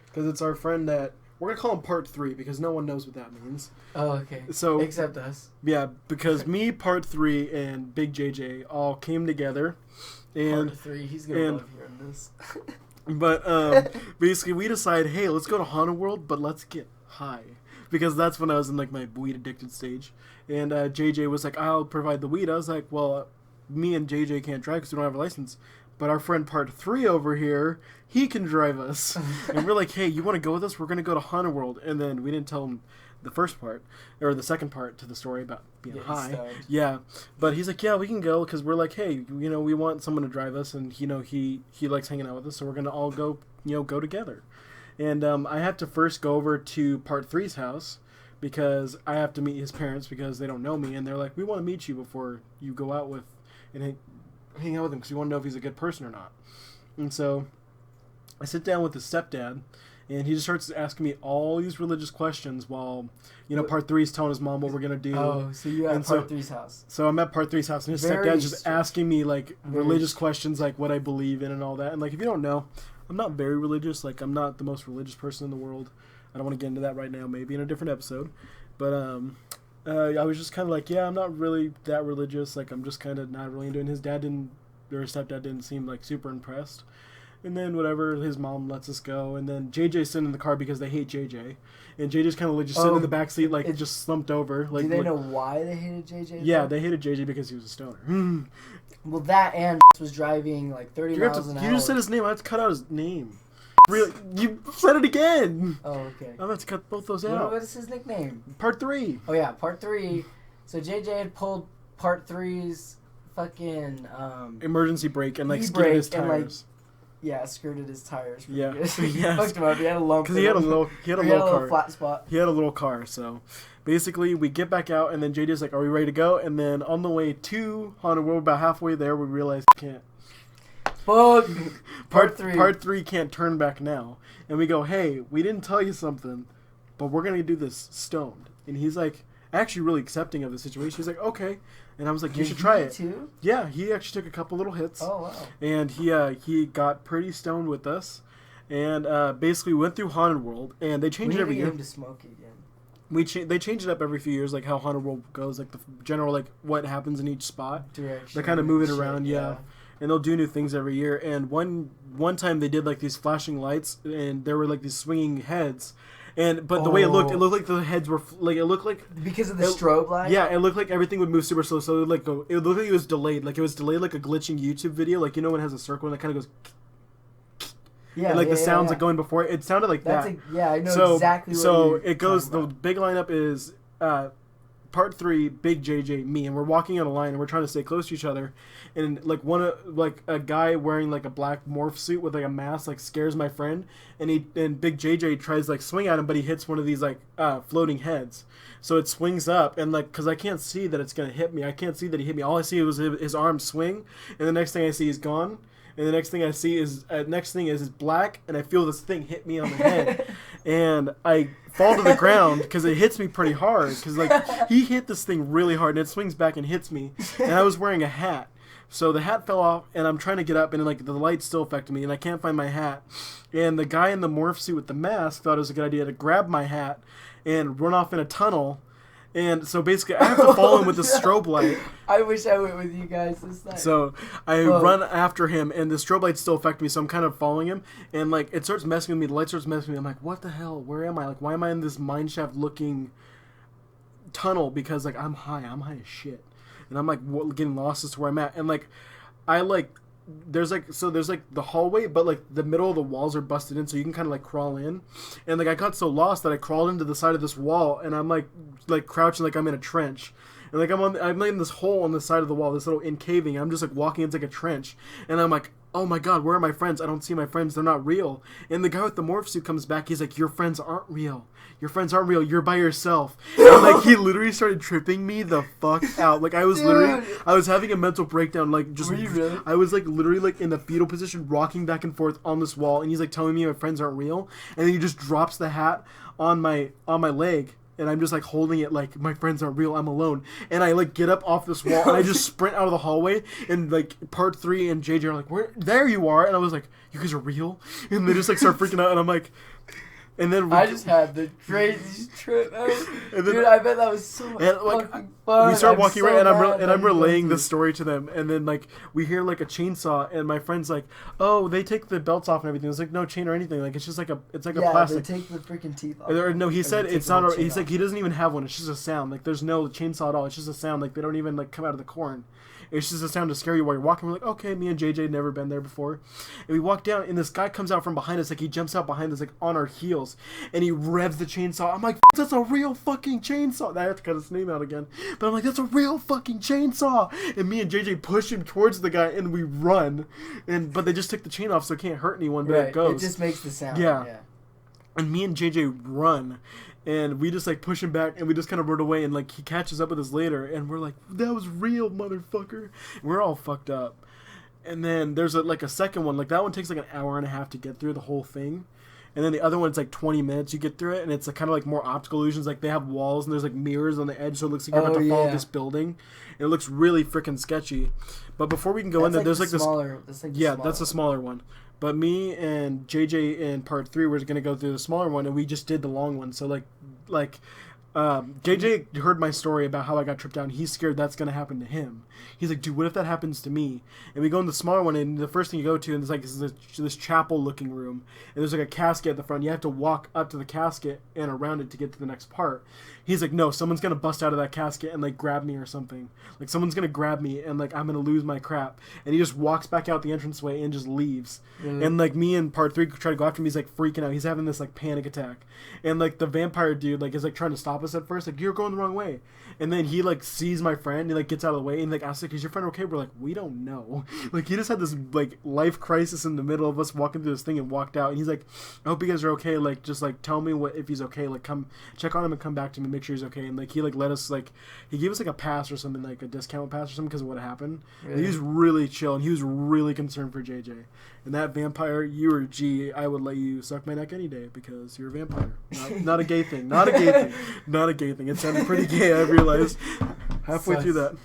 because it's our friend that we're gonna call him Part 3 because no one knows what that means. Oh, okay. So Except us. yeah, because me, Part 3, and Big JJ all came together, and Part 3. He's gonna love hearing this. but basically we decided, hey, let's go to Haunted World, but let's get high. Because that's when I was in like my weed addicted stage, and JJ was like, "I'll provide the weed." I was like, "Well, me and JJ can't drive because we don't have a license, but our friend Part 3 over here, he can drive us." And we're like, "Hey, you want to go with us? We're gonna go to Haunted World." And then we didn't tell him the first part or the second part to the story about being high. Stoned. Yeah, but he's like, "Yeah, we can go," because we're like, "Hey, we want someone to drive us, and he likes hanging out with us, so we're gonna all go go together." And I have to first go over to Part 3's house because I have to meet his parents because they don't know me. And they're like, "We want to meet you before you go out with and hang out with him because we want to know if he's a good person or not." And so I sit down with his stepdad, and he just starts asking me all these religious questions while, Part 3's telling his mom what we're going to do. Oh, so you're at And Part 3's house. So I'm at Part 3's house, and his Very stepdad's just strict. asking me, like, Very religious strict. questions, like, what I believe in and all that. And, like, if you don't know, I'm not very religious. Like, I'm not the most religious person in the world. I don't want to get into that right now, maybe in a different episode. But I was just kind of like, yeah, I'm not really that religious. Like, I'm just kind of not really into it. And his stepdad didn't seem, like, super impressed. And then whatever, his mom lets us go. And then JJ's sitting in the car because they hate JJ. And JJ's kind of like just sitting in the back seat, like just slumped over. Like, Do they know why they hated JJ? Yeah, though? they hated JJ because he was a stoner. Well, that and was driving like 30 miles an hour. You just said his name. I have to cut out his name. Really? You said it again. Oh, okay. I'm going to cut both those out. What is his nickname? Part 3. Oh, yeah, Part 3. So JJ had pulled Part 3's fucking Emergency brake and like skidded e-brake his and, like, tires. skirted his tires. Yeah, He fucked him up. He had a lump. Because he had a little car. Flat spot. He had a little car. So basically, we get back out, and then JJ's like, "Are we ready to go?" And then on the way to Haunted World, about halfway there, we realized we can't. Fuck. Part 3. Part 3 can't turn back now. And we go, "Hey, we didn't tell you something, but we're gonna do this stoned." And he's like, actually really accepting of the situation. He's like, "Okay." And I was like, "You should try it." Too? Yeah, he actually took a couple little hits. Oh wow! And he got pretty stoned with us, and basically went through Haunted World, and they change it every year. We need to get him to smoke again. They change it up every few years, like how Haunted World goes, like the general like what happens in each spot. Direction. They kind of move it around, yeah. And they'll do new things every year. And one time they did like these flashing lights, and there were like these swinging heads. But the way it looked like the heads were it looked like because of the strobe light. Yeah, it looked like everything would move super slow. So it would it looked like it was delayed, like a glitching YouTube video, like when it has a circle and it kind of goes. Yeah, and the sounds like going before it. It sounded like that. I know exactly. So it goes. The big lineup is part 3, Big JJ, me, and we're walking on a line and we're trying to stay close to each other, and like a guy wearing like a black morph suit with like a mask like scares my friend, and Big JJ tries to like swing at him, but he hits one of these like floating heads, so it swings up, and like because I can't see that it's gonna hit me, I can't see that he hit me. All I see was his arm swing, and the next thing I see he's gone. And the next thing I see is black, and I feel this thing hit me on the head, and I fall to the ground because it hits me pretty hard. Because like he hit this thing really hard, and it swings back and hits me. And I was wearing a hat, so the hat fell off, and I'm trying to get up, and like the light still affected me, and I can't find my hat. And the guy in the morph suit with the mask thought it was a good idea to grab my hat and run off in a tunnel. And so basically, I have to follow him with the strobe light. I wish I went with you guys this time. So I run after him, and the strobe lights still affect me, so I'm kind of following him. And like it starts messing with me, the light starts messing with me. I'm like, what the hell? Where am I? Like, why am I in this mineshaft looking tunnel? Because like I'm high as shit, and I'm like getting lost as to where I'm at. And like there's like the hallway, but like the middle of the walls are busted in, so you can kind of like crawl in. And like I got so lost that I crawled into the side of this wall, and I'm like crouching like I'm in a trench, and like I'm in this hole on the side of the wall, this little encaving. I'm just like walking into like a trench, and I'm like, oh my god, where are my friends? I don't see my friends. They're not real. And the guy with the morph suit comes back. He's like, your friends aren't real. Your friends aren't real. You're by yourself. And like he literally started tripping me the fuck out. Like I was I was having a mental breakdown. Like just, were you really? I was like literally like in the fetal position, rocking back and forth on this wall. And he's like telling me my friends aren't real. And then he just drops the hat on my leg. And I'm just like holding it like my friends aren't real. I'm alone. And I like get up off this wall and I just sprint out of the hallway. And like part 3 and JJ are like, "Where? There you are!" And I was like, "You guys are real?" And they just like start freaking out. And I'm like, and then I just had the craziest trip ever. Dude, I bet that was so much fucking fun. We start walking around, and I'm relaying the story to them, and then like we hear like a chainsaw, and my friend's like, "Oh, they take the belts off and everything." It's like no chain or anything. Like it's just like a plastic. They take the freaking teeth off. No, he said it's not. He's like he doesn't even have one. It's just a sound. Like there's no chainsaw at all. It's just a sound. Like they don't even like come out of the corn. It's just a sound to scare you while you're walking. We're like, okay, me and JJ had never been there before. And we walk down, and this guy comes out from behind us. Like, he jumps out behind us, like, on our heels. And he revs the chainsaw. I'm like, that's a real fucking chainsaw. I have to cut his name out again. But I'm like, that's a real fucking chainsaw. And me and JJ push him towards the guy, and we run. But they just took the chain off, so it can't hurt anyone, but it goes. It just makes the sound. Yeah. And me and JJ run. And we just, like, push him back, and we just kind of run away, and, like, he catches up with us later, and we're like, that was real, motherfucker. And we're all fucked up. And then there's, a second one. Like, that one takes, like, an hour and a half to get through the whole thing. And then the other one's, like, 20 minutes you get through it, and it's, like, kind of, like, more optical illusions. Like, they have walls, and there's, like, mirrors on the edge, so it looks like you're about to fall off this building. And it looks really freaking sketchy. But before we can go in there, there's, like, this... That's a smaller one. But me and JJ in part 3 were going to go through the smaller one, and we just did the long one. So, JJ heard my story about how I got tripped out, and he's scared that's going to happen to him. He's like, dude, what if that happens to me? And we go in the smaller one, and the first thing you go to, and there's, like, this chapel-looking room. And there's, like, a casket at the front. You have to walk up to the casket and around it to get to the next part. He's like, no, someone's going to bust out of that casket and, like, grab me or something. Like, someone's going to grab me, and, like, I'm going to lose my crap. And he just walks back out the entranceway and just leaves. Mm. And, like, me in part 3 try to go after him. He's, like, freaking out. He's having this, like, panic attack. And, like, the vampire dude, like, is, like, trying to stop us us at first, like, you're going the wrong way. And then he, like, sees my friend, he, like, gets out of the way, and, like, asks, like, is your friend okay? We're like, we don't know. Like, he just had this, like, life crisis in the middle of us walking through this thing and walked out. And he's like, I hope you guys are okay. Like, just, like, tell me if he's okay. Like, come check on him and come back to me, make sure he's okay. And, like, he, like, let us, like, he gave us, like, a pass or something, like, a discount pass or something because of what happened. Really? And he was really chill, and he was really concerned for JJ. And that vampire, you or G, I would let you suck my neck any day because you're a vampire. Not a gay thing. Not a gay thing. Not a gay thing. It sounded pretty gay, I realized. Halfway through that.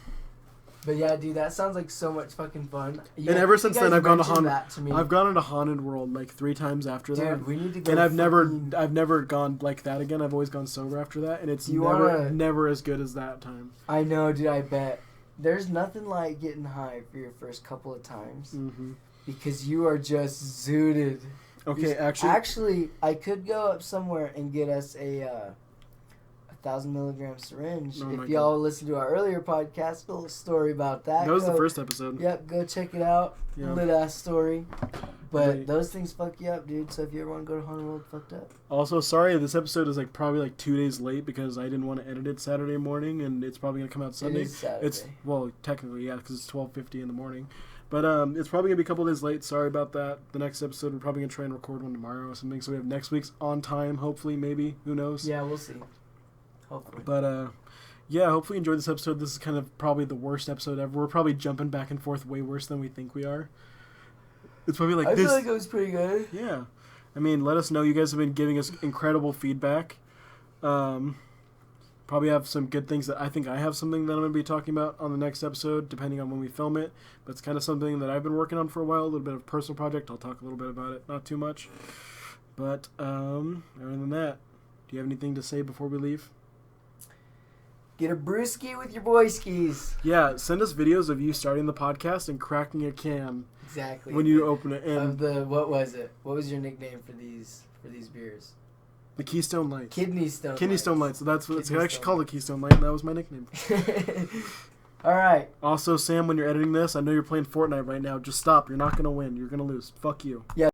But yeah, dude, that sounds like so much fucking fun. And ever since then, I've gone to Haunted. I've gone into Haunted World like 3 times after that. Dude, we need to go. And I've never gone like that again. I've always gone sober after that, and it's never as good as that time. I know, dude. I bet there's nothing like getting high for your first couple of times because you are just zooted. Okay, actually, I could go up somewhere and get us a 1,000 milligram syringe. If y'all listen to our earlier podcast, a little story about that. That was the first episode. Yep, go check it out. Yeah. Lit ass story. But those things fuck you up, dude. So if you ever want to go to Haunted World, fucked up. Also, sorry, this episode is like probably like 2 days late because I didn't want to edit it Saturday morning, and it's probably gonna come out Sunday. It is Saturday. Well, technically, yeah, because it's 12:50 in the morning. But it's probably gonna be a couple days late. Sorry about that. The next episode, we're probably gonna try and record one tomorrow or something. So we have next week's on time. Hopefully, maybe. Who knows? Yeah, we'll see. Hopefully. But yeah, hopefully you enjoyed this episode. This is kind of probably the worst episode ever. We're probably jumping back and forth way worse than we think we are. It's probably like I this. feel like it was pretty good. Yeah. I mean, let us know. You guys have been giving us incredible feedback. Probably have some good things that I think I have something that I'm going to be talking about on the next episode, depending on when we film it. But it's kind of something that I've been working on for a while, a little bit of a personal project. I'll talk a little bit about it, not too much. But other than that, do you have anything to say before we leave? Get a brewski with your boyskis. Yeah, send us videos of you starting the podcast and cracking a can. Exactly. When you open it. And what was it? What was your nickname for these beers? The Keystone Light. Kidney Stone Light. So that's what it's actually called, a Keystone Light, and that was my nickname. All right. Also, Sam, when you're editing this, I know you're playing Fortnite right now. Just stop. You're not going to win. You're going to lose. Fuck you. Yeah.